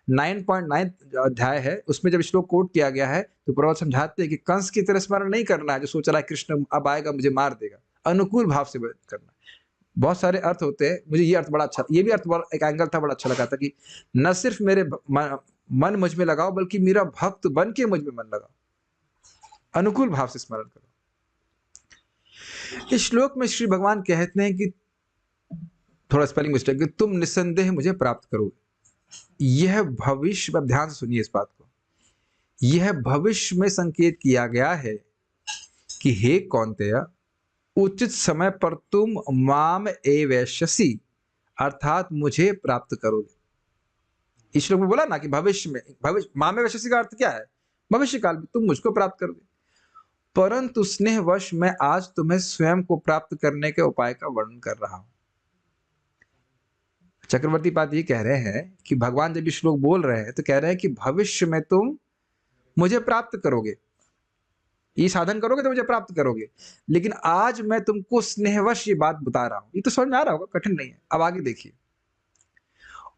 9.9 अध्याय है, उसमें जब श्लोक कोट किया गया है तो प्रभुपाद समझाते हैं कि कंस की तरह स्मरण नहीं करना है जो सोच रहा है कृष्ण अब आएगा मुझे मार देगा। अनुकूल भाव से करना। बहुत सारे अर्थ होते हैं, मुझे ये अर्थ बड़ा अच्छा, ये भी अर्थ बड़ा एक एंगल था, बड़ा अच्छा लगा था कि न सिर्फ मेरे मन मुझ में लगाओ, बल्कि मेरा भक्त बन के मुझ में मन लगाओ। अनुकूल भाव से स्मरण करो। इस श्लोक में श्री भगवान कहते हैं कि थोड़ा स्पेलिंग मिस्टेक, तुम निस्संदेह मुझे प्राप्त करोगे। यह भविष्य, अब ध्यान से सुनिए इस बात को, यह भविष्य में संकेत किया गया है कि हे कौन्तेय, उचित समय पर तुम माम एवैश्यसि अर्थात मुझे प्राप्त करोगे। इस श्लोक में बोला ना कि भविष्य में, भविष्य माम एवैश्यसि का अर्थ क्या है? भविष्य काल में तुम मुझको प्राप्त करोगे। परंतु स्नेहवश मैं आज तुम्हें स्वयं को प्राप्त करने के उपाय का वर्णन कर रहा हूं। चक्रवर्ती पाद ये कह रहे हैं कि भगवान जब ये श्लोक बोल रहे हैं तो कह रहे हैं कि भविष्य में तुम मुझे प्राप्त करोगे, ये साधन करोगे तो मुझे प्राप्त करोगे, लेकिन आज मैं तुमको स्नेहवश ये बात बता रहा हूं। ये तो समझ में आ रहा होगा, कठिन नहीं है। अब आगे देखिए,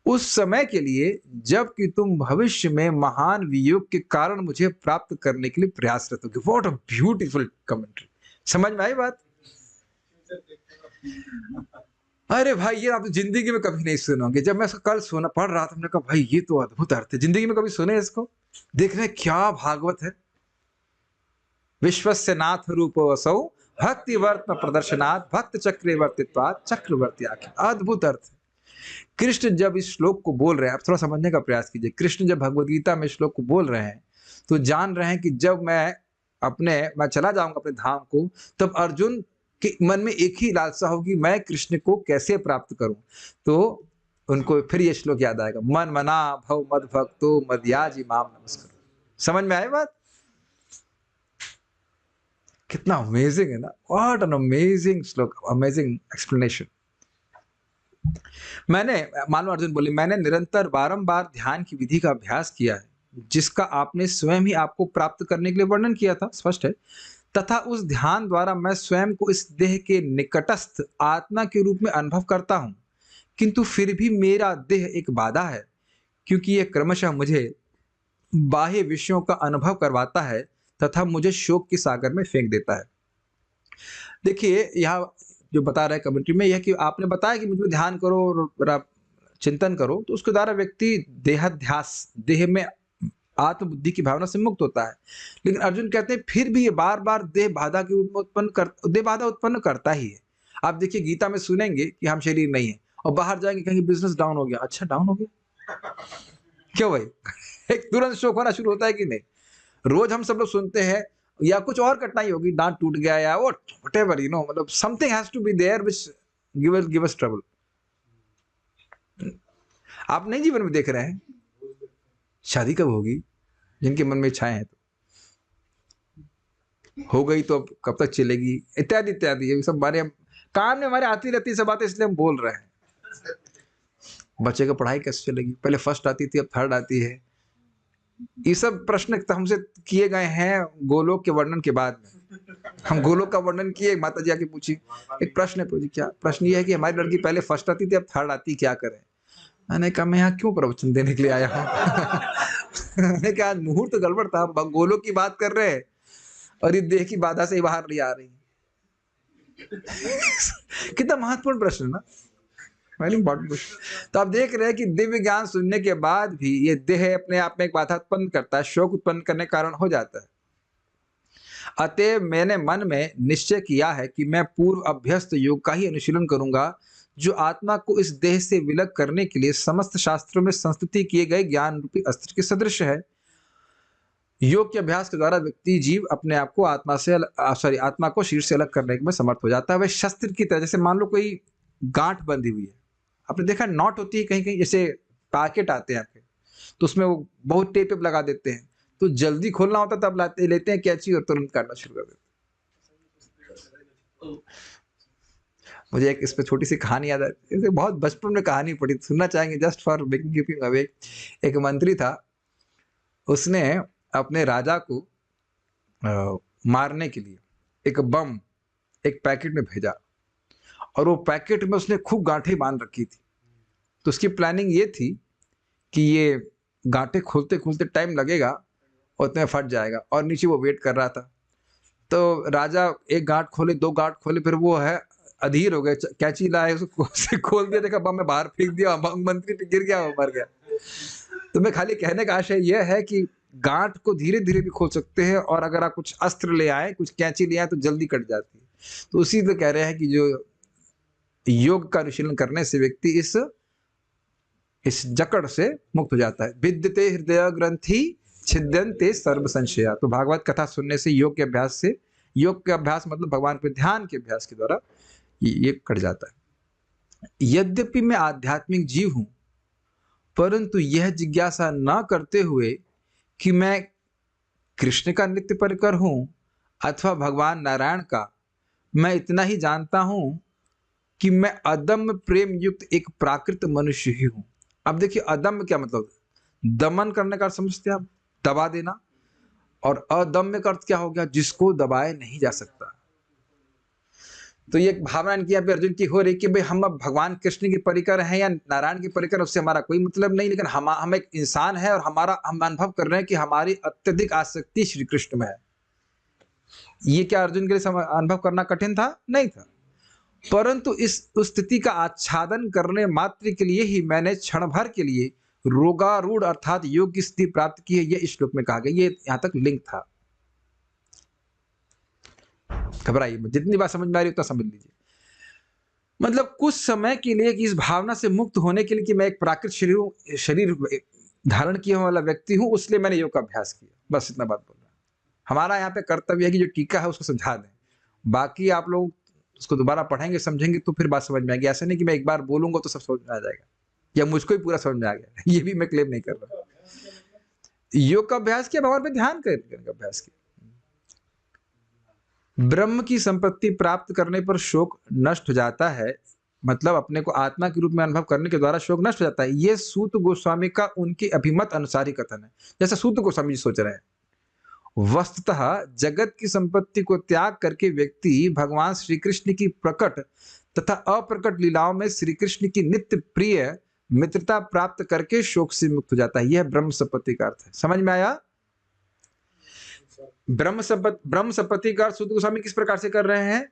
उस समय के लिए जबकि तुम भविष्य में महान वियोग के कारण मुझे प्राप्त करने के लिए प्रयासरत होगे। What a beautiful commentary. समझ में आई बात? अरे भाई, ये आप जिंदगी में कभी नहीं सुनोगे। जब मैं इसको कल पढ़ रहा था, हमने कहा भाई ये तो अद्भुत अर्थ है, जिंदगी में कभी सुने इसको? देख रहे क्या भागवत है। विश्वस्य नाथ रूप वसौ भक्ति वर्त प्रदर्शनात् भक्त चक्रवर्तित्वात् चक्रवर्ती आख्या। अद्भुत अर्थ है। कृष्ण जब इस श्लोक को बोल रहे हैं, आप थोड़ा समझने का प्रयास कीजिए। कृष्ण जब भगवद गीता में श्लोक को बोल रहे हैं तो जान रहे हैं कि जब मैं चला जाऊंगा अपने धाम को, तब अर्जुन के मन में एक ही लालसा होगी, मैं कृष्ण को कैसे प्राप्त करूं। तो उनको फिर ये श्लोक याद आएगा, मन मना भव मद भक्तो मदयाजी माम नमस्कार। समझ में आए बात? कितना अमेजिंग है ना। व्हाट एन अमेजिंग श्लोक, अमेजिंग एक्सप्लेनेशन। मान लो अर्जुन बोले, मैंने निरंतर बारंबार ध्यान की विधि का अभ्यास किया है, जिसका आपने स्वयं ही आपको प्राप्त करने के लिए वर्णन किया था, स्पष्ट है। तथा उस ध्यान द्वारा मैं स्वयं को इस देह के निकटस्थ आत्मा के रूप में अनुभव करता हूँ, किंतु फिर भी मेरा देह एक बाधा है, क्योंकि यह क्रमशः मुझे बाह्य विषयों का अनुभव करवाता है तथा मुझे शोक के सागर में फेंक देता है। देखिए, यहाँ जो बता रहा है कमेंट्री में, यह कि आपने बताया कि मुझे ध्यान करो और आप चिंतन करो, तो उसके द्वारा व्यक्ति देहाध्यास, देह में आत्मबुद्धि की भावना से मुक्त होता है। लेकिन अर्जुन कहते हैं फिर भी ये बार बार देह बाधा के रूप में देह बाधा उत्पन्न करता ही है। आप देखिए, गीता में सुनेंगे कि हम शरीर नहीं है, और बाहर जाएंगे कहीं बिजनेस डाउन हो गया, अच्छा डाउन हो गया क्यों भाई? एक तुरंत शोक होना शुरू होता है कि नहीं? रोज हम सब लोग सुनते हैं, या कुछ और कठिनाई होगी, दांत टूट गया या व्हाटएवर, मतलब something has to be there which give us trouble. आप नहीं जीवन में देख रहे हैं, शादी कब होगी, जिनके मन में इच्छाएं हैं, तो हो गई तो अब कब तक चलेगी, इत्यादि इत्यादि, ये सब हमारे कान में हमारे आती रहती है सब बातें, इसलिए हम बोल रहे हैं। बच्चे का पढ़ाई कैसे चलेगी, पहले फर्स्ट आती थी अब थर्ड आती है। ये सब प्रश्न हमसे किए गए हैं गोलोक के वर्णन के बाद में। हम गोलोक का वर्णन किए, माता जी आके पूछी, एक प्रश्न है, क्या प्रश्न ये है कि हमारी लड़की पहले फर्स्ट आती थी अब थर्ड आती, क्या करें? मैंने कहा मैं यहाँ क्यों प्रवचन देने के लिए आया हूँ? मैंने कहा आज मुहूर्त गड़बड़ था, हम गोलोक की बात कर रहे हैं और ये देह की बाधा से ही बाहर नहीं आ रही। कितना महत्वपूर्ण प्रश्न ना, वेरी इंपॉर्टेंट क्वेश्चन। तो आप देख रहे हैं कि दिव्य ज्ञान सुनने के बाद भी ये देह अपने आप में एक बाधा उत्पन्न करता है, शोक उत्पन्न करने के कारण हो जाता है। अतः मैंने मन में निश्चय किया है कि मैं पूर्व अभ्यस्त योग का ही अनुशीलन करूंगा, जो आत्मा को इस देह से विलग करने के लिए समस्त शास्त्रों में संस्तुति किए गए ज्ञान रूपी अस्त्र के सदृश है। योग के अभ्यास के द्वारा व्यक्ति जीव अपने आप को आत्मा को शरीर से अलग करने में समर्थ हो जाता है। वह शस्त्र की तरह, जैसे मान लो कोई गांठ बंधी हुई है, आपने देखा नॉट होती है कहीं कहीं, जैसे पैकेट आते हैं आपके, तो उसमें वो बहुत टेप लगा देते हैं, तो जल्दी खोलना होता तब लेते हैं कैंची और तुरंत काटना शुरू कर देते हैं। मुझे एक इस पे छोटी सी कहानी याद आती है, बहुत बचपन में कहानी पढ़ी, सुनना चाहेंगे just for making you feel awake. एक मंत्री था, उसने अपने राजा को मारने के लिए एक बम एक पैकेट में भेजा, और वो पैकेट में उसने खूब गांठें बांध रखी थी। तो उसकी प्लानिंग ये थी कि ये गांठें खोलते खोलते टाइम लगेगा और उतने फट जाएगा, और नीचे वो वेट कर रहा था। तो राजा एक गांठ खोले, दो गांठ खोले, फिर वो है अधीर हो गए, कैंची लाए, उसको खोल दिया, देखा बम में बाहर फेंक दिया, मंत्री पे गिर गया, वो मर गया। तो मैं खाली कहने का आशय यह है कि गांठ को धीरे धीरे भी खोल सकते हैं, और अगर आप कुछ अस्त्र ले आए, कुछ कैंची ले आए, तो जल्दी कट जाती है। तो उसी तो कह रहे हैं कि जो योग का अनुशीलन करने से व्यक्ति इस जकड़ से मुक्त हो जाता है। विद्यते हृदय ग्रंथि छिद्यन्ते सर्व संशया। तो भागवत कथा सुनने से, योग के अभ्यास मतलब भगवान पे ध्यान के अभ्यास के द्वारा ये कट जाता है। यद्यपि मैं आध्यात्मिक जीव हूं, परंतु यह जिज्ञासा न करते हुए कि मैं कृष्ण का नित्य परिकर हूं अथवा भगवान नारायण का, मैं इतना ही जानता हूं कि मैं अदम्य प्रेम युक्त एक प्राकृत मनुष्य ही हूं। अब देखिए, अदम्य क्या मतलब? दमन करने का समझते हैं आप, दबा देना, और अदम्य का अर्थ क्या हो गया? जिसको दबाए नहीं जा सकता। तो ये भावना इनकी यहाँ पे अर्जुन की हो रही कि भाई हम अब भगवान कृष्ण के परिकर हैं या नारायण के परिकर, उससे हमारा कोई मतलब नहीं, लेकिन हम एक इंसान है, और हम अनुभव कर रहे हैं कि हमारी अत्यधिक आसक्ति श्री कृष्ण में है। ये क्या अर्जुन के लिए अनुभव करना कठिन था? नहीं था। परंतु इस स्थिति का आच्छादन करने मात्र के लिए ही मैंने क्षण भर के लिए रोगारूढ़ अर्थात योग की स्थिति प्राप्त की है, यह इस श्लोक में कहा गया। ये यहां तक लिंक था। घबराइए, जितनी बात समझ में आ रही उतना समझ लीजिए। मतलब कुछ समय के लिए कि इस भावना से मुक्त होने के लिए कि मैं एक प्राकृत शरीर धारण किया वाला व्यक्ति हूं, उसलिए मैंने योग का अभ्यास किया। बस इतना बात बोल रहा है। हमारा यहाँ पे कर्तव्य है कि जो टीका है उसको समझा दें, बाकी आप लोग उसको दोबारा पढ़ेंगे, समझेंगे, तो फिर बात समझ में आएगी। ऐसा नहीं कि मैं एक बार बोलूंगा तो सब समझ में आ जाएगा, या मुझको ही पूरा समझ में आ गया। ये भी मैं क्लेम नहीं कर रहा। योग का अभ्यास किया, भगवान पे ध्यान करने का अभ्यास किया। ब्रह्म की संपत्ति प्राप्त करने पर शोक नष्ट हो जाता है, मतलब अपने को आत्मा के रूप में अनुभव करने के द्वारा शोक नष्ट हो जाता है। ये सूत गोस्वामी का उनके अभिमत अनुसार ही कथन है, जैसे सूत गोस्वामी जी सोच रहे हैं। वस्तुतः जगत की संपत्ति को त्याग करके व्यक्ति भगवान श्री कृष्ण की प्रकट तथा अप्रकट लीलाओं में श्री कृष्ण की नित्य प्रिय मित्रता प्राप्त करके शोक से मुक्त हो जाता है। यह ब्रह्म संपत्ति का अर्थ है। समझ में आया? ब्रह्म संपत्ति का अर्थ सूत गोस्वामी किस प्रकार से कर रहे हैं?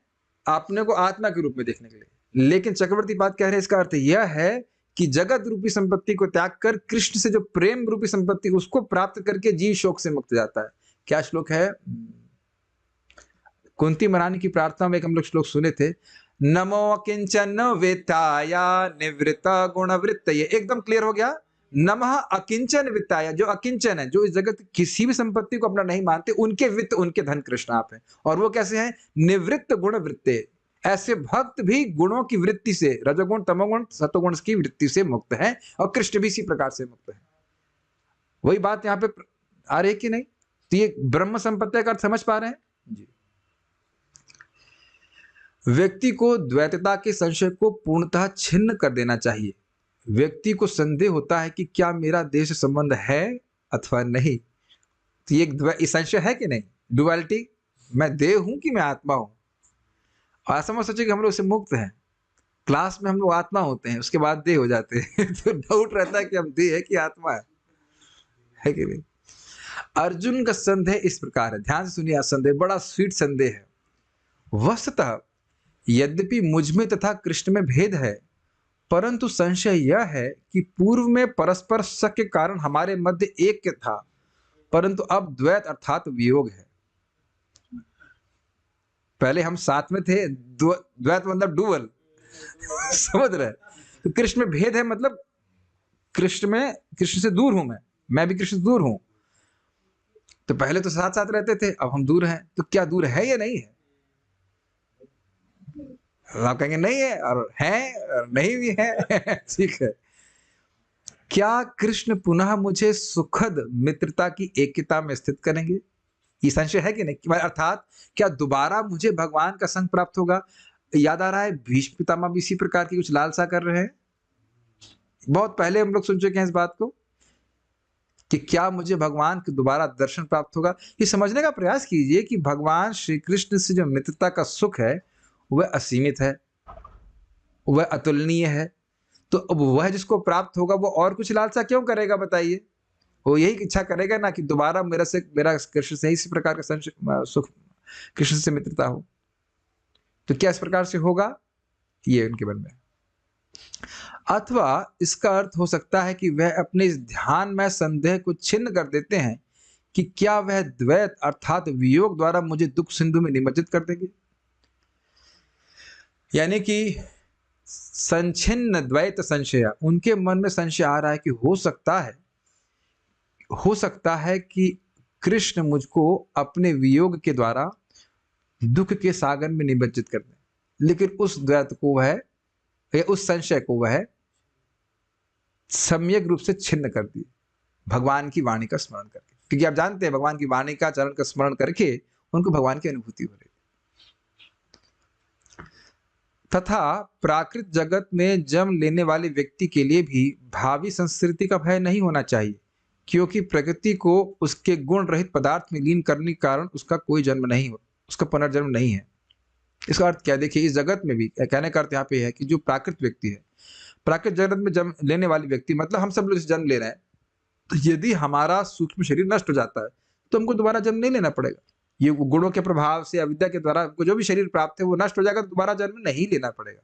अपने को आत्मा के रूप में देखने के लिए। लेकिन चक्रवर्ती बात कह रहे हैं, इसका अर्थ यह है कि जगत रूपी संपत्ति को त्याग कर कृष्ण से जो प्रेम रूपी संपत्ति उसको प्राप्त करके जीव शोक से मुक्त जाता है। क्या श्लोक है? कुंती महारानी की प्रार्थना में एक हम लोग श्लोक सुने थे, नमो अकिंचन वित्ताया निवृत्त गुणवृत्त। ये एकदम क्लियर हो गया। नमः अकिंचन वित्ताया, जो अकिंचन है, जो इस जगत की किसी भी संपत्ति को अपना नहीं मानते, उनके वित्त उनके धन कृष्ण आप हैं। और वो कैसे हैं? निवृत्त गुण वृत्ते। ऐसे भक्त भी गुणों की वृत्ति से, रजोगुण तमोगुण सतोगुण की वृत्ति से मुक्त है, और कृष्ण भी इसी प्रकार से मुक्त है। वही बात यहाँ पे आ रही है कि नहीं? तो ये ब्रह्म संपत्ति का अर्थ समझ पा रहे हैं जी। व्यक्ति को द्वैतता के संशय को पूर्णतः छिन्न कर देना चाहिए। व्यक्ति को संदेह होता है कि क्या मेरा देह से संबंध है अथवा नहीं। तो ये संशय है कि नहीं? डुअलिटी, मैं देह हूं कि मैं आत्मा हूं। ऐसा मत सोचिए कि हम लोग इससे मुक्त हैं। क्लास में हम लोग आत्मा होते हैं, उसके बाद देह हो जाते हैं तो डाउट रहता है कि हम देह है कि आत्मा है कि नहीं। अर्जुन का संदेह इस प्रकार है, ध्यान से सुनिए। संदेह बड़ा स्वीट संदेह है। वस्तुतः यद्यपि मुझ में तथा कृष्ण में भेद है, परंतु संशय यह है कि पूर्व में परस्पर शक के कारण हमारे मध्य एक था, परंतु अब द्वैत अर्थात वियोग है। पहले हम साथ में थे, द्वैत मतलब डुअल समझ रहे? तो कृष्ण में भेद है, मतलब कृष्ण से दूर हूं मैं भी कृष्ण से दूर हूं। तो पहले तो साथ साथ रहते थे, अब हम दूर हैं। तो क्या दूर है या नहीं है? आप कहेंगे नहीं है, और है और नहीं भी है ठीक है। क्या कृष्ण पुनः मुझे सुखद मित्रता की एकता में स्थित करेंगे? ये संशय है कि नहीं? अर्थात क्या दोबारा मुझे भगवान का संग प्राप्त होगा? याद आ रहा है भीष्म पितामह भी इसी प्रकार की कुछ लालसा कर रहे हैं। बहुत पहले हम लोग सुन चुके हैं इस बात को कि क्या मुझे भगवान के दोबारा दर्शन प्राप्त होगा। ये समझने का प्रयास कीजिए कि भगवान श्री कृष्ण से जो मित्रता का सुख है वह असीमित है, वह अतुलनीय है। तो अब वह जिसको प्राप्त होगा वो और कुछ लालसा क्यों करेगा बताइए? वो यही इच्छा करेगा ना कि दोबारा मेरा कृष्ण से इसी प्रकार का सुख, कृष्ण से मित्रता हो। तो क्या इस प्रकार से होगा? ये उनके मन में। अथवा इसका अर्थ हो सकता है कि वह अपने इस ध्यान में संदेह को छिन्न कर देते हैं कि क्या वह द्वैत अर्थात वियोग द्वारा मुझे दुख सिंधु में निमज्जित कर देंगे। यानी कि संचिन्न द्वैत संशय, उनके मन में संशय आ रहा है कि हो सकता है कि कृष्ण मुझको अपने वियोग के द्वारा दुख के सागर में निमज्जित कर दें। लेकिन उस द्वैत को वह, या उस संशय को वह सम्यक रूप से छिन्न कर दिए भगवान की वाणी का स्मरण करके। क्योंकि आप जानते हैं भगवान की वाणी का चरण का स्मरण करके उनको भगवान की अनुभूति हो रही। तथा प्राकृत जगत में जन्म लेने वाले व्यक्ति के लिए भी भावी संस्कृति का भय नहीं होना चाहिए, क्योंकि प्रकृति को उसके गुण रहित पदार्थ में लीन करने के कारण उसका कोई जन्म नहीं हो, उसका पुनर्जन्म नहीं है। इसका अर्थ क्या? देखिए, इस जगत में भी कहने का अर्थ यहाँ पे है कि जो प्राकृत व्यक्ति है, प्राकृत जगत में जन्म लेने वाले व्यक्ति, मतलब हम सब लोग जन्म ले रहे हैं, तो यदि हमारा सूक्ष्म शरीर नष्ट हो जाता है तो हमको दोबारा जन्म नहीं लेना पड़ेगा। ये गुणों के प्रभाव से, अविद्या के द्वारा हमको जो भी शरीर प्राप्त है वो नष्ट हो जाएगा, तो दोबारा जन्म नहीं लेना पड़ेगा।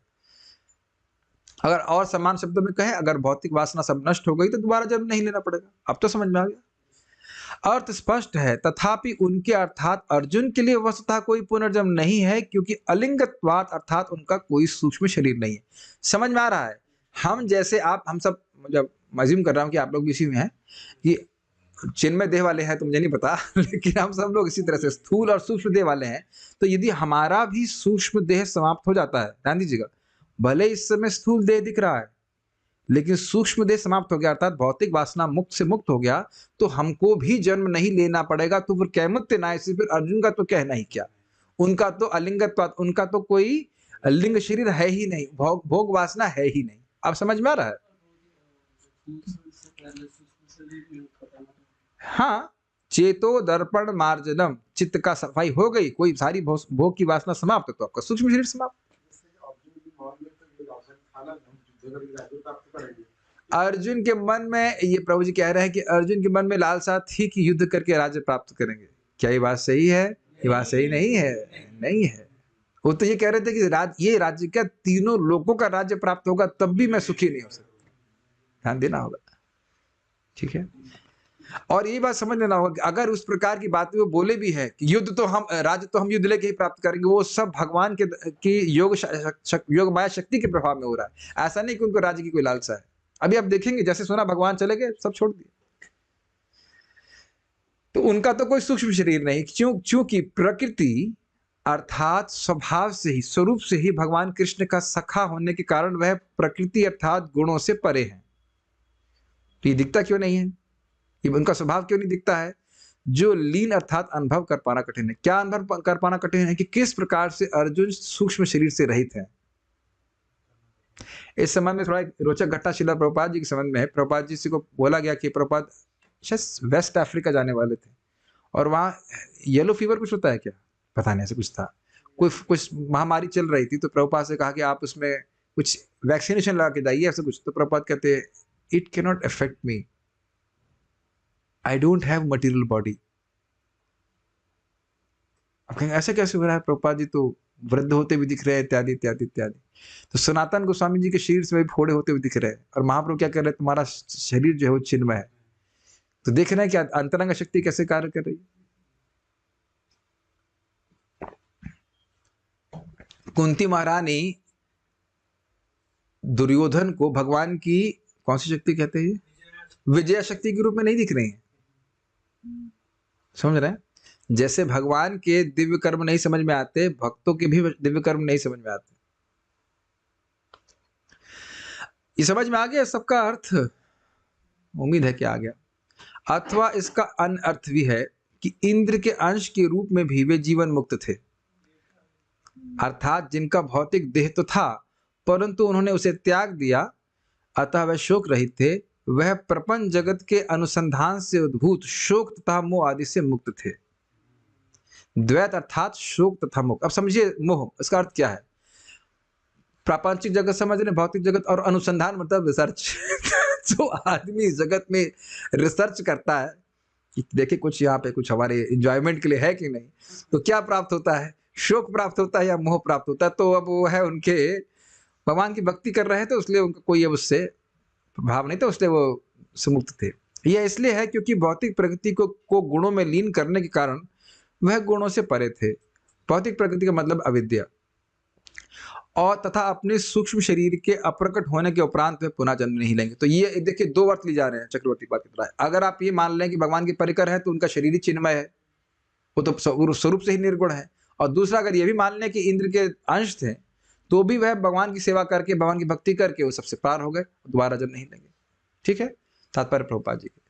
अगर और समान शब्दों में कहें, अगर भौतिक वासना सब नष्ट हो गई तो दोबारा जन्म नहीं लेना पड़ेगा। अब तो समझ में आ गया। अर्थ स्पष्ट है। तथापि उनके अर्थात अर्जुन के लिए वस्तुतः कोई पुनर्जन्म नहीं है, क्योंकि अलिंगत्वात् अर्थात उनका कोई सूक्ष्म शरीर नहीं है। समझ में आ रहा है? हम जैसे हम सब, जब मज्यूम कर रहा हूं कि आप लोग भी इसी में हैं कि चिन्मय देह वाले हैं, तो मुझे नहीं पता लेकिन हम सब लोग इसी तरह से स्थूल और सूक्ष्म देह वाले हैं। तो यदि हमारा भी सूक्ष्म देह समाप्त हो जाता है, ध्यान दीजिएगा, भले इस समय स्थूल देह दिख रहा है लेकिन सूक्ष्म देह समाप्त हो गया, अर्थात भौतिक वासना मुक्त से मुक्त हो गया, तो हमको भी जन्म नहीं लेना पड़ेगा। तो फिर कैमुत्य नायसी, फिर अर्जुन का तो कहना ही क्या, उनका तो अलिंगत्वात्, उनका तो कोई लिंग शरीर है ही नहीं, भोग वासना है ही नहीं। आप समझ में आ रहा है? हाँ, चेतो दर्पण मार्जनम, चित्त का सफाई हो गई, कोई सारी भोग की वासना समाप्त, तो आपका सूक्ष्म शरीर समाप्त। अर्जुन के मन में, ये प्रभु जी कह रहे हैं कि अर्जुन के मन में लालसा थी कि युद्ध करके राज्य प्राप्त करेंगे। क्या ये बात सही है? ये बात सही नहीं है, नहीं है। वो तो ये कह रहे थे कि ये राज्य क्या तीनों लोगों का राज्य प्राप्त होगा तब भी मैं सुखी नहीं हो सकता। ध्यान देना होगा, ठीक है। और ये बात समझ लेना होगा कि अगर उस प्रकार की बातें वो बोले भी है कि युद्ध तो हम, राज्य तो हम युद्ध लेके ही प्राप्त करेंगे, वो सब भगवान की योग माया शक्ति के प्रभाव में हो रहा है। ऐसा नहीं कि उनको राज्य की कोई लालसा है। अभी आप देखेंगे, जैसे सुना भगवान चले गए, सब छोड़ दिए, तो उनका तो कोई सूक्ष्म शरीर नहीं, क्योंकि प्रकृति अर्थात स्वभाव से ही, स्वरूप से ही भगवान कृष्ण का सखा होने के कारण वह प्रकृति अर्थात गुणों से परे है। तो ये दिखता क्यों नहीं है? ये उनका स्वभाव क्यों नहीं दिखता है? जो लीन अर्थात अनुभव कर पाना कठिन है। क्या अनुभव कर पाना कठिन है? कि किस प्रकार से अर्जुन सूक्ष्म शरीर से रहित है। इस समय में थोड़ा एक रोचक घटना शिला प्रभुपाद जी के संबंध में है। प्रभुपाद जी से को बोला गया कि प्रभुपाद शायद वेस्ट अफ्रीका जाने वाले थे, और वहां येलो फीवर कुछ होता है क्या, पता नहीं, ऐसा कुछ था, कुछ महामारी चल रही थी। तो प्रभुपाद से कहा कि आप उसमें कुछ वैक्सीनेशन लगा के जाइए, ऐसा कुछ। तो प्रभुपाद कहते, it can not affect me, I don't have material body. अब कहेंगे ऐसे कैसे हो रहा है, प्रभुपाद जी तो वृद्ध होते भी दिख रहे हैं, इत्यादि इत्यादि इत्यादि। तो सनातन गोस्वामी जी के शरीर से भी फोड़े होते हुए दिख रहे हैं, और महाप्रभु क्या कर रहे हैं, तुम्हारा शरीर जो है वो चिन्मय है। तो देख रहे हैं कि अंतरंग शक्ति कैसे कार्य कर रही है। कुंती महारानी दुर्योधन को भगवान की कौन सी शक्ति कहते हैं? विजय शक्ति के रूप में नहीं दिख रही है। समझ रहे हैं? जैसे भगवान के दिव्य कर्म नहीं समझ में आते, भक्तों के भी दिव्य कर्म नहीं समझ में आते। ये समझ में आ गया सबका अर्थ? उम्मीद है कि आ गया। अथवा इसका अन्य अर्थ भी है कि इंद्र के अंश के रूप में भी वे जीवन मुक्त थे, अर्थात जिनका भौतिक देह तो था परंतु उन्होंने उसे त्याग दिया, अतः वह शोक रहित थे। वह प्रपंच जगत के अनुसंधान से उद्भूत शोक तथा मोह आदि से मुक्त थे। द्वैत अर्थात शोक तथा मोह। अब समझिए मोह, इसका अर्थ क्या है? प्रापंचिक जगत समझ रहे, भौतिक जगत, और अनुसंधान मतलब रिसर्च। जो आदमी जगत में रिसर्च करता है कि देखे कुछ यहाँ पे कुछ हमारे एंजॉयमेंट के लिए है कि नहीं, तो क्या प्राप्त होता है? शोक प्राप्त होता है या मोह प्राप्त होता है? तो अब वो है, उनके भगवान की भक्ति कर रहे थे, तो इसलिए उनका कोई अब उससे भाव नहीं था, उसलिए वो सुमुक्त थे। यह इसलिए है क्योंकि भौतिक प्रकृति को गुणों में लीन करने के कारण वह गुणों से परे थे। भौतिक प्रकृति का मतलब अविद्या, और तथा अपने सूक्ष्म शरीर के अप्रकट होने के उपरांत वे पुनः जन्म नहीं लेंगे। तो ये देखिए दो अर्थ ली जा रहे हैं चक्रवर्ती बात की तरह। अगर आप ये मान लें कि भगवान के परिकर है तो उनका शरीर ही चिन्मय है, वो तो स्वरूप से ही निर्गुण है। और दूसरा, अगर ये भी मान लें कि इंद्र के अंश थे, तो भी वह भगवान की सेवा करके, भगवान की भक्ति करके वो सबसे पार हो गए, दोबारा जन्म नहीं लेंगे। ठीक है, तात्पर्य प्रभुपाद जी के।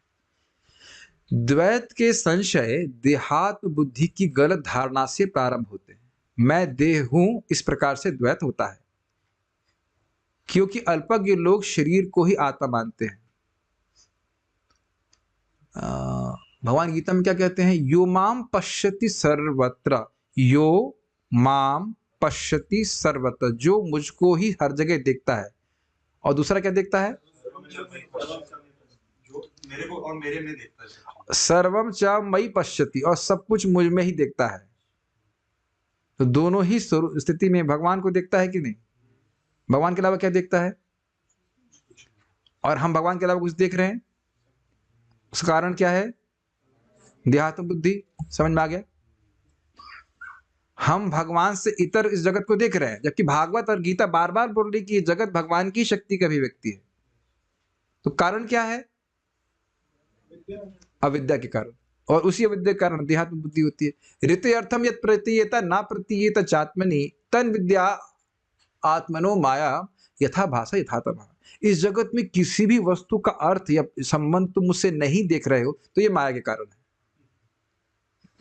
द्वैत के संशय देहात्म बुद्धि की गलत धारणा से प्रारंभ होते हैं। मैं देह हूं, इस प्रकार से द्वैत होता है, क्योंकि अल्पज्ञ लोग शरीर को ही आत्मा मानते हैं। भगवान गीता में क्या कहते हैं? यो माम पश्यति सर्वत्र, यो माम पश्यति सर्वत्र, जो मुझको ही हर जगह देखता है। और दूसरा क्या देखता है? मेरे को और मेरे में देखता है। सर्वम च मयि पश्यति, और सब कुछ मुझ में ही देखता है। तो दोनों ही स्थिति में भगवान को देखता है कि नहीं? भगवान के अलावा क्या देखता है? और हम भगवान के अलावा कुछ देख रहे हैं, उसका कारण क्या है? देहात्म बुद्धि। समझ में आ गया? हम भगवान से इतर इस जगत को देख रहे हैं, जबकि भागवत और गीता बार बार बोल रही कि जगत भगवान की शक्ति का अभिव्यक्ति है। तो कारण क्या है? अविद्या के कारण, और उसी अविद्या के कारण देहात्म बुद्धि होती है। ऋते अर्थम यत् प्रतीयेत न प्रतीयेत चात्मनि तन विद्या आत्मनो माया यथा भाषा यथातमः। इस जगत में किसी भी वस्तु का अर्थ या संबंध तुम मुझसे नहीं देख रहे हो, तो ये माया के कारण है।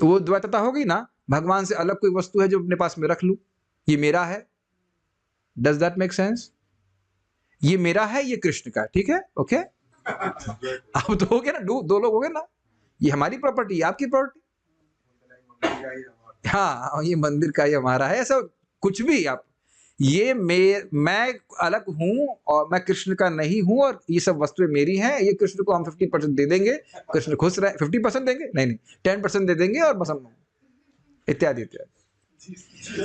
तो वो द्वैतता हो गई ना, भगवान से अलग कोई वस्तु है जो अपने पास में रख लूं, ये मेरा है, डज दैट मेक सेंस? ये मेरा है, ये कृष्ण का है, ठीक है, ओके। अब तो हो गया ना, दो लोग हो गए ना, ये हमारी प्रॉपर्टी, आपकी प्रॉपर्टी। हाँ, ये मंदिर का, ये हमारा है, ऐसा कुछ भी आप, ये मैं अलग हूं और मैं कृष्ण का नहीं हूं, और ये सब वस्तुएं मेरी हैं, ये कृष्ण को हम 50% दे देंगे, कृष्ण खुश रहे। 50% देंगे? नहीं, 10% दे देंगे, और बस हम इत्यादि इत्यादि।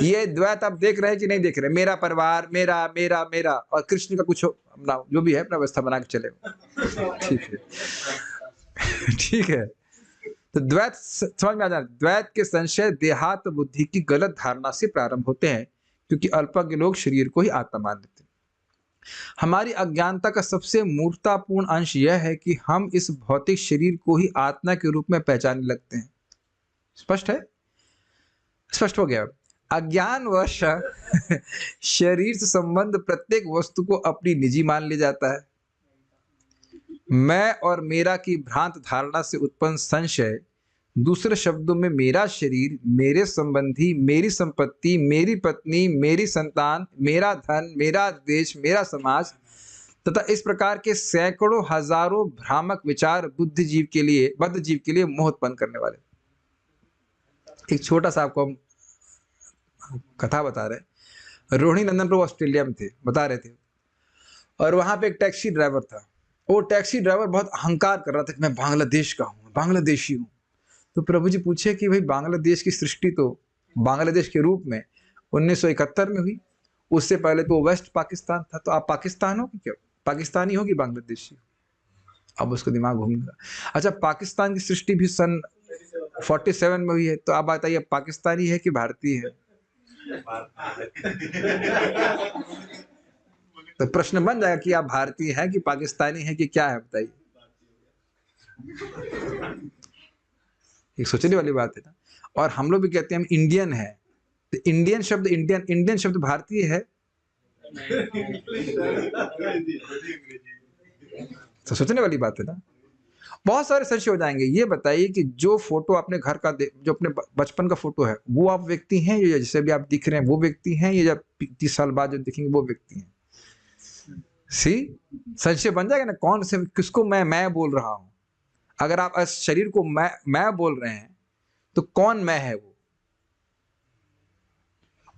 ये द्वैत आप देख रहे हैं कि नहीं देख रहे? मेरा परिवार, मेरा मेरा मेरा, और कृष्ण का कुछ अपना जो भी है अपना व्यवस्था बना के चले। ठीक है, ठीक है। तो द्वैत समझ में आ जाए, द्वैत के संशय देहात बुद्धि की गलत धारणा से प्रारंभ होते हैं, क्योंकि अल्पज्ञ लोग शरीर को ही आत्मा मान लेते हैं। हमारी अज्ञानता का सबसे मूर्खतापूर्ण अंश यह है कि हम इस भौतिक शरीर को ही आत्मा के रूप में पहचानने लगते हैं। स्पष्ट है? स्पष्ट हो गया? अज्ञानवश शरीर से संबंध प्रत्येक वस्तु को अपनी निजी मान लिया जाता है। मैं और मेरा की भ्रांत धारणा से उत्पन्न संशय, दूसरे शब्दों में मेरा शरीर, मेरे संबंधी, मेरी संपत्ति, मेरी पत्नी, मेरी संतान, मेरा धन, मेरा देश, मेरा समाज तथा इस प्रकार के सैकड़ों हजारों भ्रामक विचार बद्ध जीव के लिए मोह उत्पन्न करने वाले। एक छोटा सा आपको हम कथा बता रहे। रोहिणी नंदन प्रभु ऑस्ट्रेलिया में थे, बता रहे थे, और वहां पे एक टैक्सी ड्राइवर था। वो टैक्सी ड्राइवर बहुत अहंकार कर रहा था कि मैं बांग्लादेश का हूँ, बांग्लादेशी हूँ। तो प्रभु जी पूछे कि भाई, बांग्लादेश की सृष्टि तो बांग्लादेश के रूप में 1971 में हुई, उससे पहले तो वेस्ट पाकिस्तान था, तो आप पाकिस्तान हो कि क्या, पाकिस्तानी हो कि बांग्लादेशी हो? अब उसको दिमाग घूम गया। अच्छा, पाकिस्तान की सृष्टि भी सन 47 में हुई है, तो आप बताइए पाकिस्तानी है कि भारतीय है? तो प्रश्न बन जाएगा कि आप भारतीय हैं कि पाकिस्तानी हैं कि क्या है, बताइए। एक सोचने वाली बात है ना। और हम लोग भी कहते हैं हम इंडियन हैं, तो इंडियन शब्द भारतीय है, तो सोचने वाली बात है ना। बहुत सारे संशय हो जाएंगे। ये बताइए कि जो फोटो आपने घर का जो अपने बचपन का फोटो है, वो आप व्यक्ति हैं, या जैसे भी आप दिख रहे हैं वो व्यक्ति हैं, या जब 30 साल बाद जो दिखेंगे वो व्यक्ति हैं? सी संशय बन जाएगा ना, कौन से, किसको मैं बोल रहा हूं। अगर आप इस शरीर को मैं बोल रहे हैं, तो कौन मैं है वो?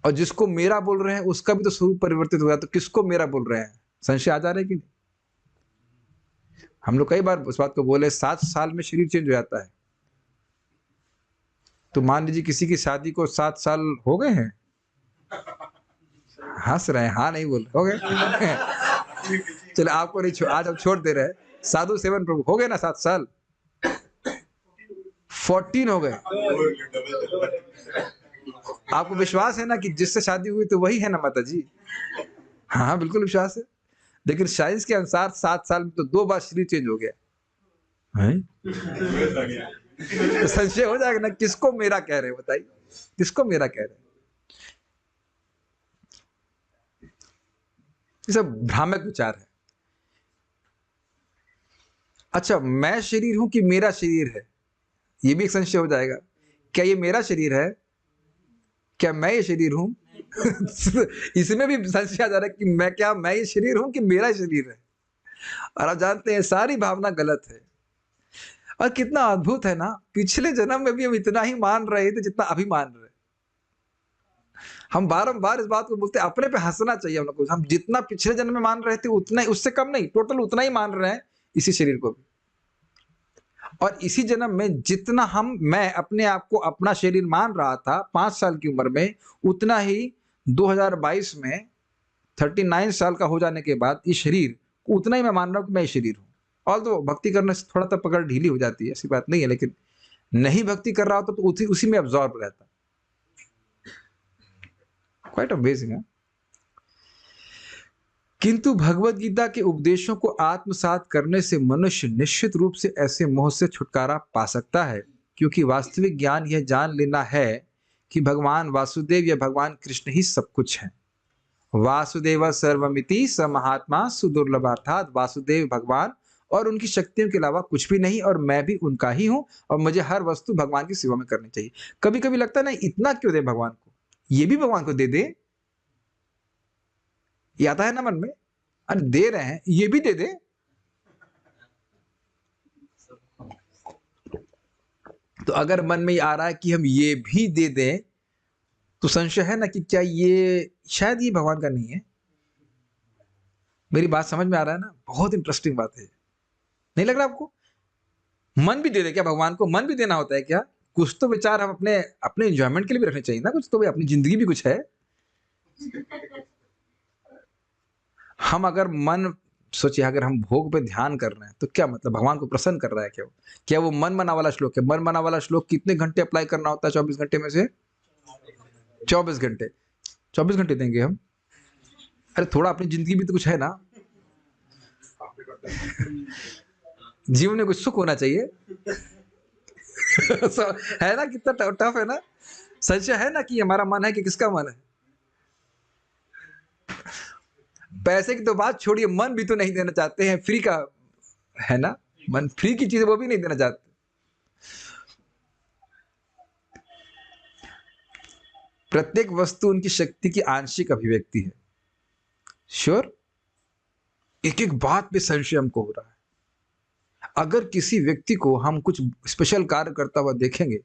और जिसको मेरा बोल रहे हैं उसका भी तो स्वरूप परिवर्तित हो गया, तो किसको मेरा बोल रहे हैं? संशय आ जा रहा है कि नहीं? हम लोग कई बार उस बात को बोले, 7 साल में शरीर चेंज हो जाता है। तो मान लीजिए किसी की शादी को 7 साल हो गए हैं, हंस रहे हैं, हाँ नहीं बोल रहे, हो गए। चलो आपको नहीं, आज हम छोड़ दे रहे हैं। साधु सेवन प्रभु हो गए ना 7 साल, 14 हो गए। आपको विश्वास है ना कि जिससे शादी हुई तो वही है ना माता जी? हाँ बिल्कुल विश्वास है। लेकिन साइंस के अनुसार 7 साल में तो 2 बार शरीर चेंज हो गया है। तो संशय हो जाएगा ना, किसको मेरा कह रहे हैं, बताइए किसको मेरा कह रहे हैं? ये सब भ्रामक विचार है। अच्छा, मैं शरीर हूं कि मेरा शरीर है, ये भी एक संशय हो जाएगा। क्या ये मेरा शरीर है? क्या मैं ये शरीर हूं? इसमें भी संशय आ जा रहा है कि मैं ये शरीर हूं कि मेरा शरीर है। और आप जानते हैं सारी भावना गलत है। और कितना अद्भुत है ना, पिछले जन्म में भी हम इतना ही मान रहे थे जितना अभी मान रहे। हम बारंबार इस बात को बोलते हैं, अपने पे हंसना चाहिए हम लोग को। हम जितना पिछले जन्म में मान रहे थे उतना ही, उससे कम नहीं, टोटल उतना ही मान रहे हैं इसी शरीर को भी। और इसी जन्म में जितना मैं अपने आप को अपना शरीर मान रहा था 5 साल की उम्र में, उतना ही 2022 में 39 साल का हो जाने के बाद इस शरीर को उतना ही मैं मान रहा हूं कि मैं शरीर हूं। और तो भक्ति करने से थोड़ा तो पकड़ ढीली हो जाती है, ऐसी बात नहीं है, लेकिन नहीं भक्ति कर रहा होता तो उसी में अब्सॉर्ब रहता। क्वाइट अमेजिंग है। किंतु भगवत गीता के उपदेशों को आत्मसात करने से मनुष्य निश्चित रूप से ऐसे मोह से छुटकारा पा सकता है, क्योंकि वास्तविक ज्ञान यह जान लेना है कि भगवान वासुदेव या भगवान कृष्ण ही सब कुछ है। वासुदेव सर्वमिति स महात्मा सुदुर्लभ, अर्थात वासुदेव भगवान और उनकी शक्तियों के अलावा कुछ भी नहीं, और मैं भी उनका ही हूं, और मुझे हर वस्तु भगवान की सेवा में करनी चाहिए। कभी कभी लगता है ना, इतना क्यों दे भगवान को, ये भी भगवान को दे दे। ये आता है ना मन में, अरे दे रहे हैं ये भी दे दे। तो अगर मन में ये आ रहा है कि हम ये भी दे दें, तो संशय है ना कि क्या ये शायद ये भगवान का नहीं है। मेरी बात समझ में आ रहा है ना? बहुत इंटरेस्टिंग बात है, नहीं लग रहा आपको? मन भी दे दे क्या भगवान को? मन भी देना होता है क्या? कुछ तो विचार हम अपने अपने एंजॉयमेंट के लिए भी रखने चाहिए ना, कुछ तो भाई, अपनी जिंदगी भी कुछ है। हम अगर मन सोचिए, अगर हम भोग पे ध्यान कर रहे हैं तो क्या मतलब भगवान को प्रसन्न कर रहा है क्या? क्या वो मन मना वाला श्लोक है? मन मना वाला श्लोक कितने घंटे अप्लाई करना होता है 24 घंटे में से? 24 घंटे। 24 घंटे देंगे हम? अरे थोड़ा अपनी जिंदगी भी तो कुछ है ना, जीवन में कुछ सुख होना चाहिए। है ना, कितना टफ है ना? संशय है ना कि हमारा मन है कि किसका मन है? पैसे की तो बात छोड़िए, मन भी तो नहीं देना चाहते हैं, फ्री का है ना, मन फ्री की चीज वो भी नहीं देना चाहते। प्रत्येक वस्तु उनकी शक्ति की आंशिक अभिव्यक्ति है। श्योर, एक एक बात पे संशय हमको हो रहा है। अगर किसी व्यक्ति को हम कुछ स्पेशल कार्य करता हुआ देखेंगे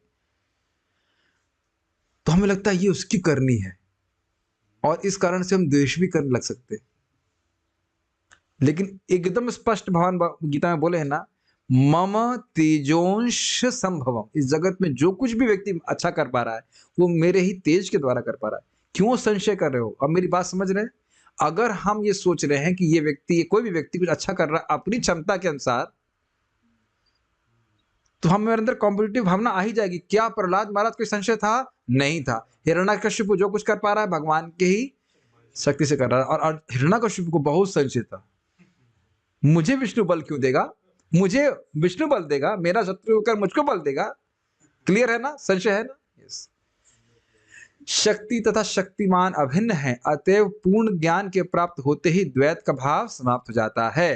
तो हमें लगता है ये उसकी करनी है, और इस कारण से हम द्वेष भी करने लग सकते हैं। लेकिन एकदम स्पष्ट भगवान गीता में बोले हैं ना, मम तेजोंश संभवम, इस जगत में जो कुछ भी व्यक्ति अच्छा कर पा रहा है वो मेरे ही तेज के द्वारा कर पा रहा है। क्यों संशय कर रहे हो? अब मेरी बात समझ रहे हैं? अगर हम ये सोच रहे हैं कि ये व्यक्ति, कोई भी व्यक्ति कुछ अच्छा कर रहा है अपनी क्षमता के अनुसार, तो हमारे अंदर कॉम्पिटिटिव भावना आ ही जाएगी। क्या प्रहलाद महाराज कोई संशय था? नहीं था। हिरण्यकश्यप जो कुछ कर पा रहा है भगवान के ही शक्ति से कर रहा है, और हिरण्यकश्यप को बहुत संशय था, मुझे विष्णु बल क्यों देगा? मुझे विष्णु बल देगा, मेरा शत्रु होकर मुझको बल देगा। क्लियर है ना? संशय है ना? यस। शक्ति तथा शक्तिमान अभिन्न है, अतएव पूर्ण ज्ञान के प्राप्त होते ही द्वैत का भाव समाप्त हो जाता है।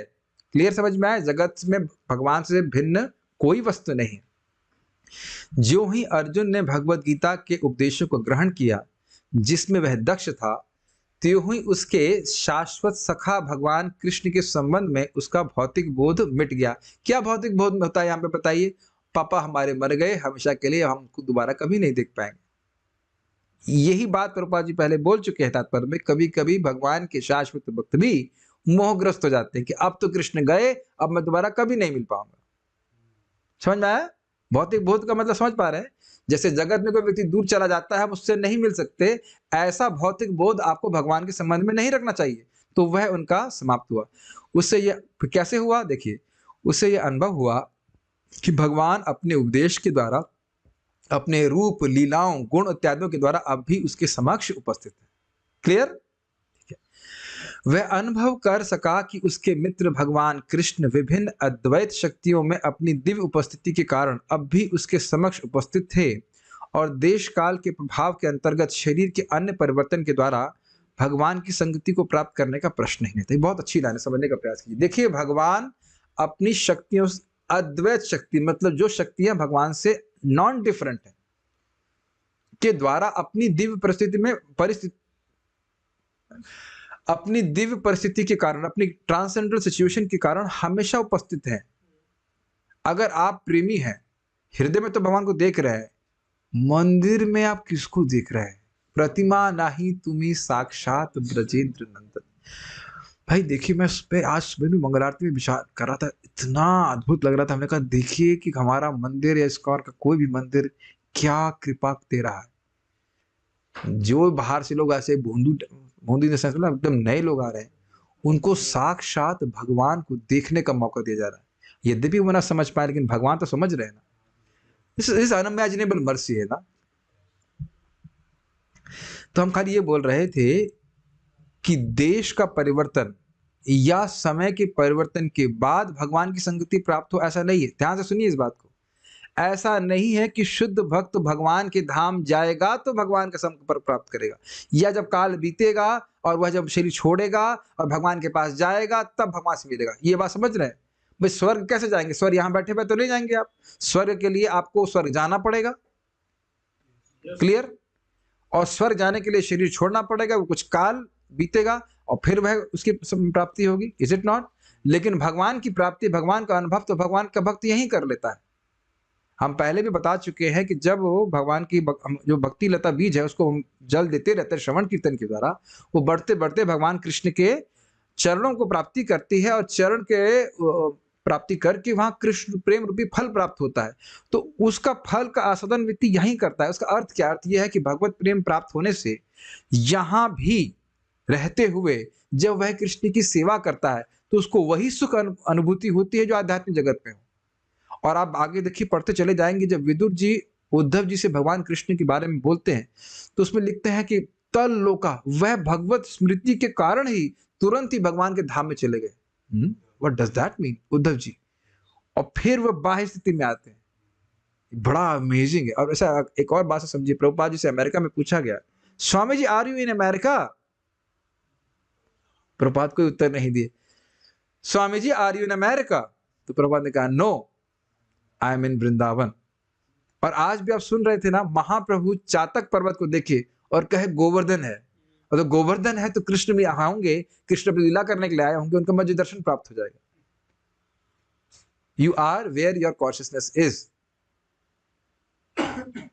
क्लियर, समझ में आए? जगत में भगवान से भिन्न कोई वस्तु नहीं। जो ही अर्जुन ने भगवत गीता के उपदेशों को ग्रहण किया जिसमें वह दक्ष था, त्यों ही उसके शाश्वत सखा भगवान कृष्ण के संबंध में उसका भौतिक बोध मिट गया। क्या भौतिक बोध होता है यहाँ पे बताइए? पापा हमारे मर गए, हमेशा के लिए हमको दोबारा कभी नहीं देख पाएंगे। यही बात प्रभुपाद जी पहले बोल चुके हैं तात्पर्य में। कभी कभी भगवान के शाश्वत भक्त भी मोहग्रस्त हो जाते हैं कि अब तो कृष्ण गए, अब मैं दोबारा कभी नहीं मिल पाऊंगा। समझ में आया? भौतिक बोध का मतलब समझ पा रहे हैं? जैसे जगत में कोई व्यक्ति दूर चला जाता है, हम उससे नहीं मिल सकते, ऐसा भौतिक बोध आपको भगवान के संबंध में नहीं रखना चाहिए। तो वह उनका समाप्त हुआ। उससे यह कैसे हुआ? देखिए, उससे यह अनुभव हुआ कि भगवान अपने उपदेश के द्वारा, अपने रूप, लीलाओं, गुण इत्यादियों के द्वारा अब भी उसके समक्ष उपस्थित है। क्लियर? वह अनुभव कर सका कि उसके मित्र भगवान कृष्ण विभिन्न अद्वैत शक्तियों में अपनी दिव्य उपस्थिति के कारण अब भी उसके समक्ष उपस्थित थे, और देश काल के प्रभाव के अंतर्गत शरीर के अन्य परिवर्तन के द्वारा भगवान की संगति को प्राप्त करने का प्रश्न ही नहीं था। बहुत अच्छी लाइन समझने का प्रयास कीजिए। देखिए, भगवान अपनी शक्तियों, अद्वैत शक्ति मतलब जो शक्तियां भगवान से नॉन डिफरेंट है, के द्वारा अपनी दिव्य परिस्थिति के कारण, अपनी ट्रांसेंडेंटल सिचुएशन के कारण हमेशा उपस्थित है। अगर आप प्रेमी हैं, हृदय में तो भगवान को देख रहे हैं, मंदिर में आप किसको देख रहे हैं? प्रतिमा नाही तुम्ही साक्षात ब्रजेंद्र नंदन। भाई देखिए, मैं उस पे आज सुबह भी मंगल आरती में विचार कर रहा था, इतना अद्भुत लग रहा था। हमने कहा देखिए कि हमारा मंदिर या स्कॉर का कोई भी मंदिर क्या कृपा दे रहा है। जो बाहर से लोग ऐसे बूंदी मतलब एकदम नए लोग आ रहे हैं, उनको साक्षात भगवान को देखने का मौका दिया जा रहा है। यद्यपि वो ना समझ पाए, लेकिन भगवान तो समझ रहे हैं ना। इस अनइमेजिनेबल मर्सी है ना। तो हम खाली ये बोल रहे थे कि देश का परिवर्तन या समय के परिवर्तन के बाद भगवान की संगति प्राप्त हो, ऐसा नहीं है। ध्यान से सुनिए इस बात को। ऐसा नहीं है कि शुद्ध भक्त भगवान के धाम जाएगा तो भगवान का संपर्क प्राप्त करेगा, या जब काल बीतेगा और वह जब शरीर छोड़ेगा और भगवान के पास जाएगा तब भगवान से मिलेगा। ये बात समझ रहे हैं? भाई स्वर्ग कैसे जाएंगे? स्वर्ग यहाँ बैठे बैठे तो नहीं जाएंगे आप। स्वर्ग के लिए आपको स्वर्ग जाना पड़ेगा। क्लियर? और स्वर्ग जाने के लिए शरीर छोड़ना पड़ेगा, वो कुछ काल बीतेगा और फिर वह उसकी प्राप्ति होगी, इज इट नॉट? लेकिन भगवान की प्राप्ति, भगवान का अनुभव तो भगवान का भक्त यही कर लेता है। हम पहले भी बता चुके हैं कि जब वो भगवान की जो भक्ति लता बीज है उसको हम जल देते रहते हैं श्रवण कीर्तन के द्वारा, वो बढ़ते बढ़ते भगवान कृष्ण के चरणों को प्राप्ति करती है और चरण के प्राप्ति करके वहां कृष्ण प्रेम रूपी फल प्राप्त होता है। तो उसका फल का आस्वादन व्यक्ति यही करता है। उसका अर्थ क्या? अर्थ यह है कि भगवत प्रेम प्राप्त होने से यहां भी रहते हुए जब वह कृष्ण की सेवा करता है तो उसको वही सुख अनुभूति होती है जो आध्यात्मिक जगत में हो। और आप आगे देखिए, पढ़ते चले जाएंगे, जब विदुर जी उद्धव जी से भगवान कृष्ण के बारे में बोलते हैं तो उसमें लिखते हैं कि तल लोका, वह भगवत स्मृति के कारण ही तुरंत ही भगवान के धाम में चले गए। What does that mean? Uddhav ji, और फिर वह बाह्य स्थिति में आते हैं। बड़ा अमेजिंग है। और ऐसा एक और बात से समझिए, प्रभुपाद जी से अमेरिका में पूछा गया, Swami ji are you in America? Prabhupada कोई उत्तर नहीं दिए। Swami ji are you in America? तो प्रभुपाद ने कहा no, I am in Vrindavan. और आज भी आप सुन रहे थे ना, महाप्रभु चातक पर्वत को देखे और कहे गोवर्धन है, और तो गोवर्धन है तो कृष्ण भी होंगे, कृष्ण भी लीला करने के लिए आए होंगे, उनका मध्य दर्शन प्राप्त हो जाएगा। You are where your consciousness is.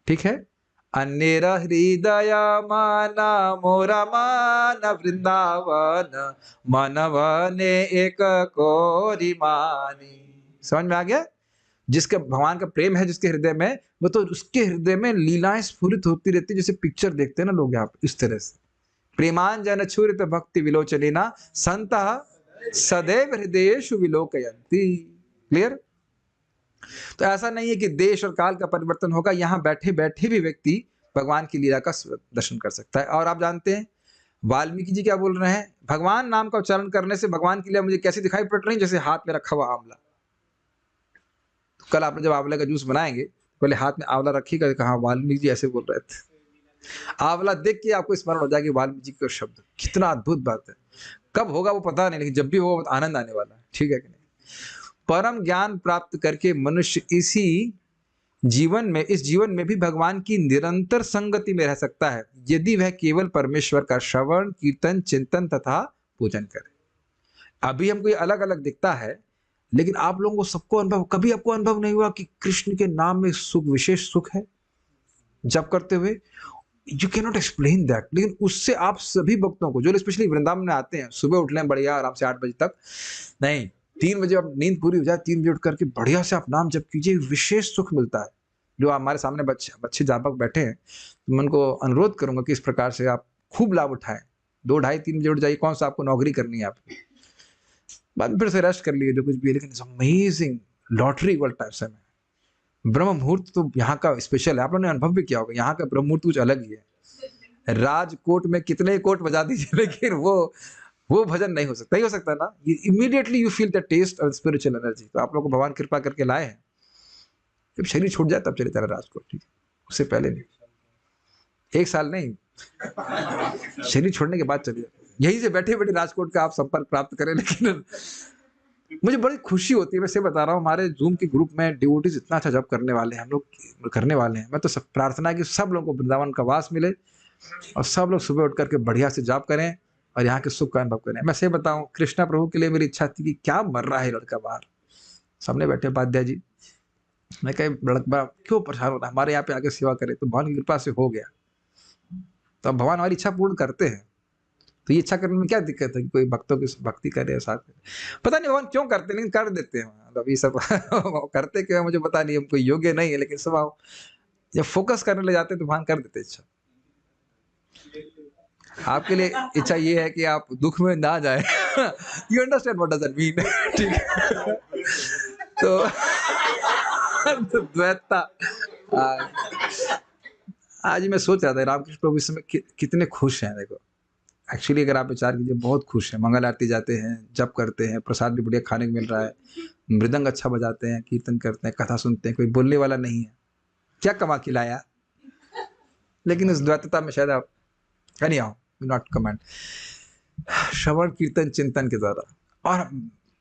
ठीक है? अन्येरा हृदय माना मोरा मान वृंदावन, मानवने एक कोरि मानी। समझ में आ गया? जिसका भगवान का प्रेम है जिसके हृदय में, वो तो उसके हृदय में लीलाएं स्फुरित होती रहती है, जैसे पिक्चर देखते हैं ना लोग यहाँ पे, इस तरह से। प्रेमांजन छुरित भक्ति विलोचनेना संतः सदैव हृदयेषु विलोकयन्ति। क्लियर? तो ऐसा नहीं है कि देश और काल का परिवर्तन होगा, यहाँ बैठे बैठे भी व्यक्ति भगवान की लीला का दर्शन कर सकता है। और आप जानते हैं वाल्मीकि जी क्या बोल रहे हैं? भगवान नाम का उच्चारण करने से भगवान की लीला मुझे कैसी दिखाई पड़ रही है? जैसे हाथ में रखा हुआ आंवला। कल आपने जब आंवला का जूस बनाएंगे, पहले हाथ में आंवला रखिएगा, कहा वाल्मीकि जी ऐसे बोल रहे थे। आंवला देख के आपको स्मरण हो जाएगी वाल्मीकि जी के शब्द। कितना अद्भुत बात है। कब होगा वो पता नहीं, लेकिन जब भी होगा आनंद आने वाला है। ठीक है कि नहीं? परम ज्ञान प्राप्त करके मनुष्य इस जीवन में भी भगवान की निरंतर संगति में रह सकता है, यदि वह केवल परमेश्वर का श्रवण कीर्तन चिंतन तथा पूजन करे। अभी हमको ये अलग अलग दिखता है, लेकिन आप लोगों को सबको अनुभव, कभी आपको अनुभव नहीं हुआ कि कृष्ण के नाम में सुख, विशेष सुख है जप करते हुए? You can not explain that. लेकिन उससे आप सभी भक्तों को, जो स्पेशली वृंदावन में आते हैं, सुबह उठ लें बढ़िया आराम से 8 बजे तक, नहीं 3 बजे आप नींद पूरी हो जाए, 3 बजे उठ करके बढ़िया से आप नाम जप कीजिए, विशेष सुख मिलता है। जो हमारे सामने बच्चे जापक बैठे हैं, तो मैं उनको अनुरोध करूंगा कि इस प्रकार से आप खूब लाभ उठाएं। 2, ढाई 3 बजे उठ जाइए, कौन सा आपको नौकरी करनी है, आपकी बाद में फिर से रेस्ट कर लिए जो कुछ भी है, लेकिन इट्स अमेजिंग, लॉटरी वाला टाइप से। ब्रह्म मुहूर्त तो यहाँ का स्पेशल है, आप लोगों ने अनुभव भी किया होगा। यहाँ का ब्रह्म मुहूर्त कुछ अलग ही है। राजकोट में कितने कोट बजा दीजिए, लेकिन वो भजन नहीं हो सकता ना। Immediately you feel the taste of spiritual energy. तो आप लोग को भगवान कृपा करके लाए हैं, जब शरीर छूट जाए तब चले जाना राजकोट, ठीक है? उससे पहले नहीं, 1 साल नहीं, शरीर छोड़ने के बाद चलिए। यहीं से बैठे बैठे राजकोट का आप संपर्क प्राप्त करें। लेकिन मुझे बड़ी खुशी होती है, मैं से बता रहा हूँ, हमारे जूम के ग्रुप में डिवोटीज इतना अच्छा जप करने वाले हैं, हम लोग करने वाले हैं। मैं तो सब प्रार्थना है कि सब लोगों को वृंदावन का वास मिले और सब लोग सुबह उठ करके बढ़िया से जाप करें और यहाँ के सुख का अनुभव करें। मैं से बताऊं, कृष्णा प्रभु के लिए मेरी इच्छा थी कि क्या मर रहा है लड़का बाहर, सामने बैठे उपाध्याय जी, मैं कहे लड़का क्यों परेशान हो रहा है, हमारे यहाँ पे आके सेवा करे। तो भगवान की कृपा से हो गया। तो भगवान हमारी इच्छा पूर्ण करते हैं, तो ये इच्छा करने में क्या दिक्कत है कि कोई भक्तों की भक्ति करे साथ में? पता नहीं भगवान क्यों करते, लेकिन कर देते हैं। मतलब ये सब करते क्यों मुझे पता नहीं, हम कोई योग्य नहीं है, लेकिन स्वभाव जब फोकस करने ले जाते हैं तो भगवान कर देते इच्छा। आपके लिए इच्छा ये है कि आप दुख में ना जाए। You understand what does that mean? ठीक है? तो द्वैतता। आज मैं सोच रहा था रामकृष्ण प्रभु इस समय कितने खुश हैं। देखो एक्चुअली अगर आप विचार कीजिए, बहुत खुश हैं। मंगल आरती जाते हैं, जप करते हैं, प्रसाद भी बढ़िया खाने को मिल रहा है, मृदंग अच्छा बजाते हैं, कीर्तन करते हैं, कथा सुनते हैं, कोई बोलने वाला नहीं है। क्या कमा के लाया? लेकिन उस द्वैतता में शायद आप नहीं आओ, नॉट कमेंट। श्रवण कीर्तन चिंतन के द्वारा और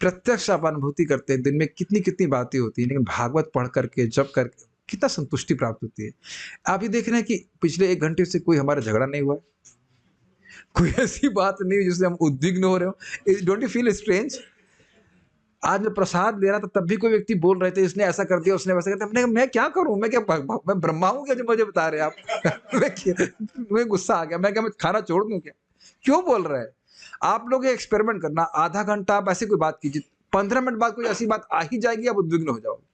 प्रत्यक्ष आप अनुभूति करते हैं, दिन में कितनी कितनी बातें होती हैं, लेकिन भागवत पढ़ करके जप करके कितना संतुष्टि प्राप्त होती है। आप ये देख रहे हैं कि पिछले 1 घंटे से कोई हमारा झगड़ा नहीं हुआ, कोई ऐसी बात नहीं जिससे हम उद्विग्न हो रहे हो। Don't you feel strange? आज मैं प्रसाद ले रहा था तब भी कोई व्यक्ति बोल रहे थे इसने ऐसा कर दिया उसने वैसा कर दिया। हमने कहा मैं क्या करूं, मैं क्या मैं ब्रह्मा हूं क्या जो मुझे बता रहे हैं आप? मुझे गुस्सा आ गया, मैं क्या मैं खाना छोड़ दूं क्या? क्यों बोल रहे हैं? आप लोग एक्सपेरिमेंट करना, आधा घंटा आप ऐसी कोई बात कीजिए, 15 मिनट बाद कोई ऐसी बात आ ही जाएगी, आप उद्विग्न हो जाओगे।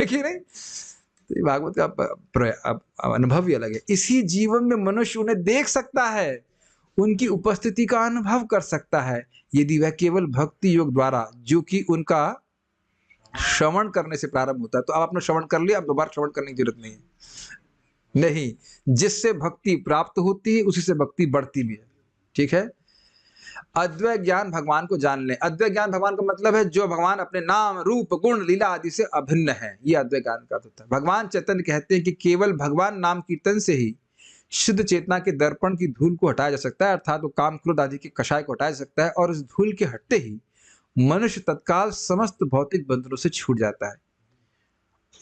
कि नहीं? तो ये भागवत का अनुभव ही अलग है। इसी जीवन में मनुष्य उन्हें देख सकता है, उनकी उपस्थिति का अनुभव कर सकता है, यदि वह केवल भक्ति योग द्वारा, जो कि उनका श्रवण करने से प्रारंभ होता है। तो अब आपने श्रवण कर लिया, अब दोबारा श्रवण करने की जरूरत नहीं है। नहीं, जिससे भक्ति प्राप्त होती है उसी से भक्ति बढ़ती भी है। ठीक है? अद्वैत ज्ञान भगवान को जान लें। अद्वैत ज्ञान भगवान का मतलब है जो भगवान अपने नाम रूप गुण लीला आदि से अभिन्न है, ये अद्वैत ज्ञान का अर्थ होता है। भगवान चैतन्य कहते हैं कि केवल भगवान नाम कीर्तन से ही शुद्ध चेतना के दर्पण की धूल को हटाया जा सकता है, अर्थात वो काम क्रोध आदि के कषाय को हटाया जा सकता है, और इस धूल के हटते ही मनुष्य तत्काल समस्त भौतिक बंधनों से छूट जाता है।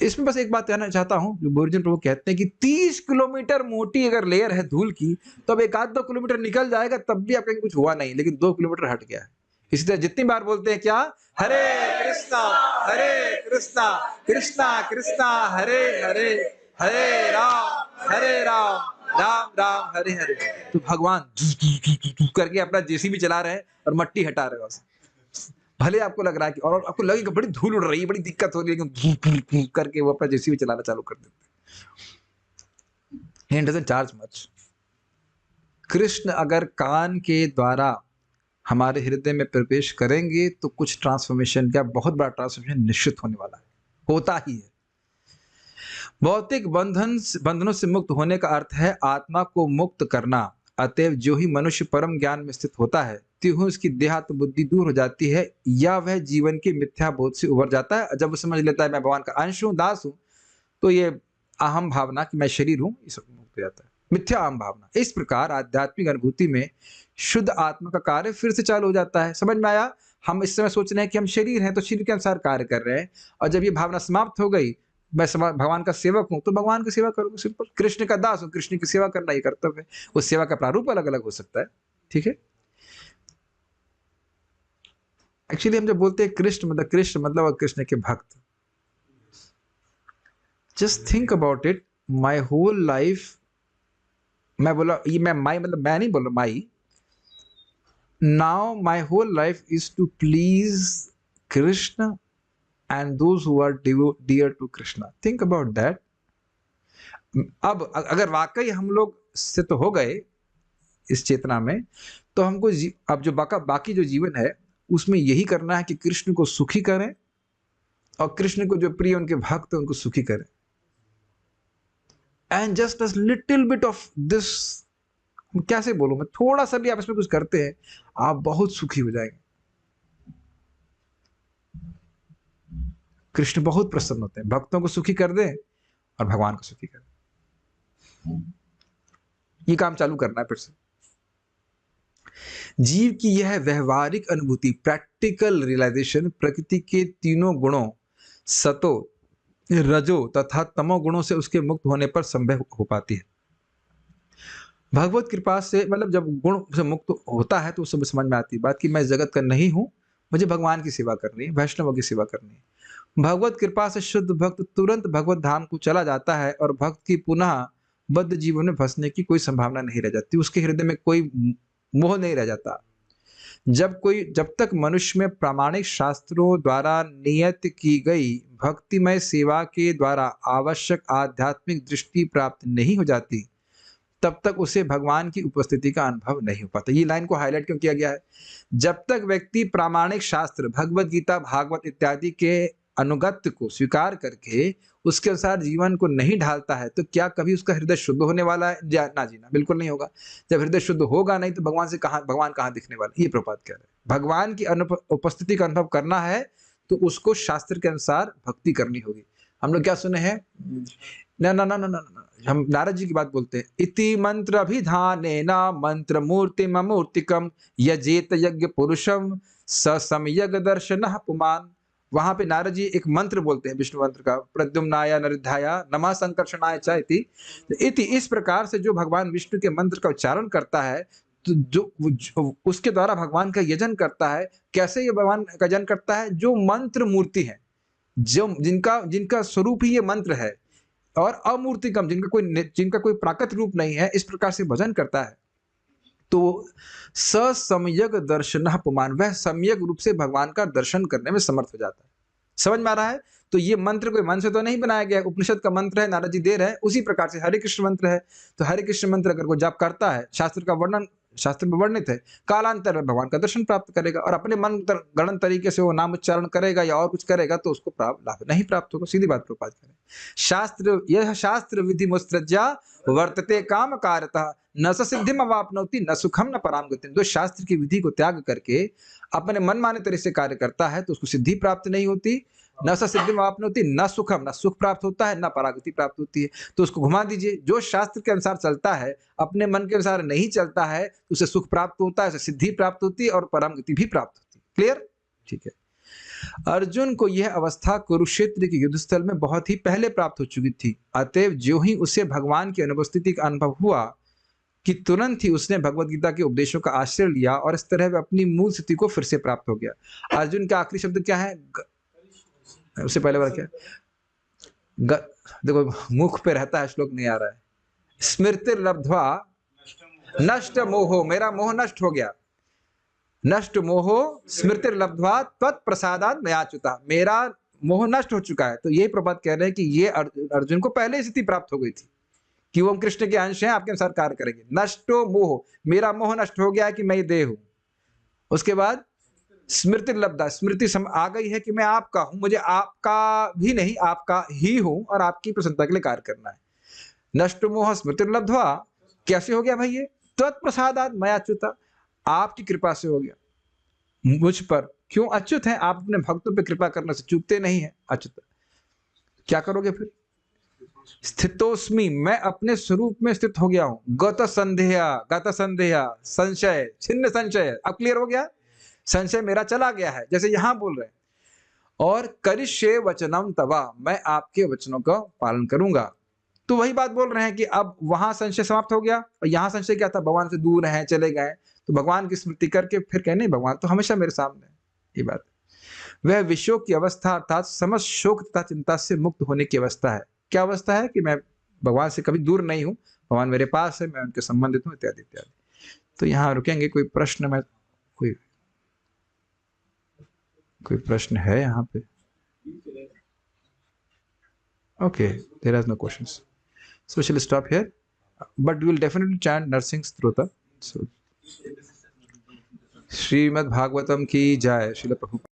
इसमें बस एक बात कहना चाहता हूं, जो बोरिजन प्रभु कहते हैं कि 30 किलोमीटर मोटी अगर लेयर है धूल की, तो अब 1-2 किलोमीटर निकल जाएगा तब भी आप कहेंगे कुछ हुआ नहीं, लेकिन 2 किलोमीटर हट गया है। इसी तरह जितनी बार बोलते हैं क्या, हरे कृष्णा कृष्णा कृष्णा हरे हरे, हरे राम राम राम हरे हरे, तो भगवान करके अपना जेसीबी चला रहे हैं और मट्टी हटा रहे हैं। भले आपको लग रहा है कि और आपको लगेगा बड़ी धूल उड़ रही है, बड़ी दिक्कत हो रही है, लेकिन करके वो अपना जेसीबी चलाना चालू कर देते हैं। It doesn't charge much। Krishna अगर कान के द्वारा हमारे हृदय में प्रवेश करेंगे तो कुछ ट्रांसफॉर्मेशन का, बहुत बड़ा ट्रांसफॉर्मेशन निश्चित होने वाला है, होता ही है। भौतिक बंधनों से मुक्त होने का अर्थ है आत्मा को मुक्त करना। अतएव जो ही मनुष्य परम ज्ञान में स्थित होता है, त्यों उसकी देहात्म बुद्धि दूर हो जाती है, या वह जीवन के मिथ्या बोध से उबर जाता है। जब वो समझ लेता है मैं भगवान का अंश हूं, दास हूं, तो ये अहम भावना कि मैं शरीर हूं, ये सब मुक्त हो जाता है, मिथ्या अहम भावना। इस प्रकार आध्यात्मिक अनुभूति में शुद्ध आत्मा का कार्य फिर से चालू हो जाता है। समझ में आया? हम इस समय सोच रहे हैं कि हम शरीर हैं, तो शरीर के अनुसार कार्य कर रहे हैं, और जब ये भावना समाप्त हो गई, मैं भगवान का सेवक हूं, तो भगवान की सेवा करूंगा। सिंपल। कृष्ण का दास हूं, कृष्ण की सेवा करना ही कर्तव्य है। उस सेवा का प्रारूप अलग अलग हो सकता है। ठीक है? एक्चुअली हम जब बोलते हैं कृष्ण मतलब कृष्ण के भक्त। Just think about it, my whole life, मैं बोला ये मैं माई मतलब मैं नहीं बोल रहा my, now my whole life is to please Krishna and those who are dear to Krishna. Think about that. अब अगर वाकई हम लोग स्थित हो गए इस चेतना में, तो हमको अब जो बाकी जो जीवन है उसमें यही करना है कि कृष्ण को सुखी करें, और कृष्ण को जो प्रिय उनके भक्त उनको सुखी करें। And just a little bit of this, कैसे बोलूं मैं, थोड़ा सा भी आप इसमें कुछ करते हैं, आप बहुत सुखी हो जाएंगे। कृष्ण बहुत प्रसन्न होते हैं। भक्तों को सुखी कर दें और भगवान को सुखी कर दें, ये काम चालू करना है फिर से। जीव की यह व्यवहारिक अनुभूति, प्रैक्टिकल रियलाइजेशन, प्रकृति के तीनों गुणों सतो रजो तथा तमो गुणों से उसके मुक्त होने पर संभव हो पाती है। भगवत कृपा से, मतलब जब गुण से मुक्त होता है तो उस समय समझ में आती है बात कि मैं जगत का नहीं हूं, मुझे भगवान की सेवा करनी है, वैष्णवों की सेवा करनी है। भगवत कृपा से शुद्ध भक्त तुरंत भगवत धाम को चला जाता है, और भक्त की पुनः बद्ध जीवन में फंसने की कोई संभावना नहीं रह जाती। उसके हृदय में कोई मोह नहीं रह जाता। जब तक मनुष्य में प्रामाणिक शास्त्रों द्वारा नियत की गई भक्तिमय सेवा के द्वारा आवश्यक आध्यात्मिक दृष्टि प्राप्त नहीं हो जाती, तब तक उसे भगवान की उपस्थिति का अनुभव नहीं हो पाता। ये लाइन को हाईलाइट क्यों किया गया है? जब तक व्यक्ति प्रामाणिक शास्त्र, भगवत गीता, भागवत इत्यादि के अनुगत्य को स्वीकार करके उसके अनुसार जीवन को नहीं ढालता है, तो क्या कभी उसका हृदय शुद्ध होने वाला है? ना जी ना, बिल्कुल नहीं होगा। जब हृदय शुद्ध होगा नहीं तो भगवान कहाँ दिखने वाला? ये प्रभुपाद कह रहे हैं। भगवान की उपस्थिति का अनुभव करना है तो उसको शास्त्र के अनुसार भक्ति करनी होगी। हम लोग क्या सुने हैं? ना ना ना ना ना ना, हम नारद जी की बात बोलते हैं। इति मंत्र अभिधानेना मंत्र मूर्तिम अमूर्तिकम यजेत यज्ञ पुरुषम ससमयग दर्शनः पुमान। वहां पे नारद जी एक मंत्र बोलते हैं विष्णु मंत्र का, प्रद्युम्नाय नरिद्धाय नमः संकर्षणाय च इति इस प्रकार से जो भगवान विष्णु के मंत्र का उच्चारण करता है, तो जो उसके द्वारा भगवान का यजन करता है। कैसे ये भगवान का यजन करता है? जो मंत्र मूर्ति है, जो जिनका स्वरूप ही ये मंत्र है, और अमूर्तिकम जिनका कोई प्राकृत रूप नहीं है, इस प्रकार से भजन करता है, तो ससम्यक दर्शनः पुमान्, वह सम्यक रूप से भगवान का दर्शन करने में समर्थ हो जाता है। समझ में आ रहा है? तो ये मंत्र कोई मन से तो नहीं बनाया गया, उपनिषद का मंत्र है, नारद जी दे रहे हैं। उसी प्रकार से हरे कृष्ण मंत्र है, तो हरे कृष्ण मंत्र अगर कोई जाप करता है, शास्त्र में वर्णित है, कालांतर में भगवान का दर्शन प्राप्त करेगा, और अपने मन गणन तरीके से वो नाम उच्चारण करेगा या और कुछ करेगा तो उसको लाभ नहीं प्राप्त होगा। सीधी बात प्रभुपाद करें। यह शास्त्र विधि मुत्सृज्य वर्तते काम कारतः न स सिद्धिम अवाप्नोति न सुखम न पराम गतिम। जो शास्त्र की विधि को त्याग करके अपने मन माने तरीके से कार्य करता है तो उसको सिद्धि प्राप्त नहीं होती, न स सिद्धिम अवाप्नोति, न सुखम, न सुख प्राप्त होता है, न परागति प्राप्त होती है। तो उसको घुमा दीजिए। जो शास्त्र के अनुसार चलता है, अपने मन के अनुसार नहीं चलता है, तो उसे सुख प्राप्त होता है, उसे सिद्धि प्राप्त होती है और परम गति भी प्राप्त होती है। क्लियर? ठीक है। अर्जुन को यह अवस्था कुरुक्षेत्र के युद्ध स्थल में बहुत ही पहले प्राप्त हो चुकी थी। अतएव जो ही उसे भगवान की अनुपस्थिति का अनुभव हुआ कि तुरंत ही उसने भगवत गीता के उपदेशों का आश्रय लिया, और इस तरह वह अपनी मूल स्थिति को फिर से प्राप्त हो गया। अर्जुन का आखिरी शब्द क्या है? उससे पहले वाला क्या है? देखो मुख पे रहता है, श्लोक नहीं आ रहा है। स्मृति लब्ध्वा नष्ट मोहो, मेरा मोह नष्ट हो गया। नष्ट मोहो स्मृति लब्ध्वा त्वत्प्रसादात् मयाच्युता, मेरा मोह नष्ट हो चुका है। तो यही प्रभात कह रहे हैं कि ये अर्जुन को पहले स्थिति प्राप्त हो गई थी कि वो कृष्ण के अंश हैं, आपके अनुसार कार्य करेंगे। नष्टो मोह, मेरा मोह नष्ट हो गया है कि मैं ये देह हूं। उसके बाद स्मृति लब्धा, स्मृति आ गई है कि मैं आपका हूं, मुझे आपका भी नहीं आपका ही हूं, और आपकी प्रसन्नता के लिए कार्य करना है। नष्ट मोह स्मृति लब्ध्वा, कैसे हो गया भाई ये? त्वत्प्रसादात् मयाच्युता, आपकी कृपा से हो गया मुझ पर। क्यों अच्युत है? आप अपने भक्तों पर कृपा करने से चूकते नहीं है, अच्युत। क्या करोगे फिर? स्थितोस्मि, मैं अपने स्वरूप में स्थित हो गया हूं। गत संदेह संशय छिन्न संशय, अब क्लियर हो गया, संशय मेरा चला गया है, जैसे यहां बोल रहे हैं। और करिष्ये वचनम तवा, मैं आपके वचनों का पालन करूंगा। तो वही बात बोल रहे हैं कि अब वहां संशय समाप्त हो गया, और यहां संशय क्या था? भगवान से दूर हैं, चले गए, तो भगवान की स्मृति करके फिर कहे नहीं, भगवान तो हमेशा मेरे सामने है। ये बात, वह विशोक की अवस्था अर्थात समस्त शोक तथा चिंता से मुक्त होने की अवस्था है। क्या अवस्था है? कि मैं भगवान से कभी दूर नहीं हूं, भगवान मेरे पास है, मैं उनके संबंधित हूं, इत्यादि इत्यादि। तो यहाँ रुकेंगे। कोई प्रश्न में कोई प्रश्न है यहाँ पे? Okay, there are no questions, so we shall stop here, but we will definitely chant Narsingh स्तोत्र। So श्रीमद् भागवतम की जय। श्रील प्रभुपाद।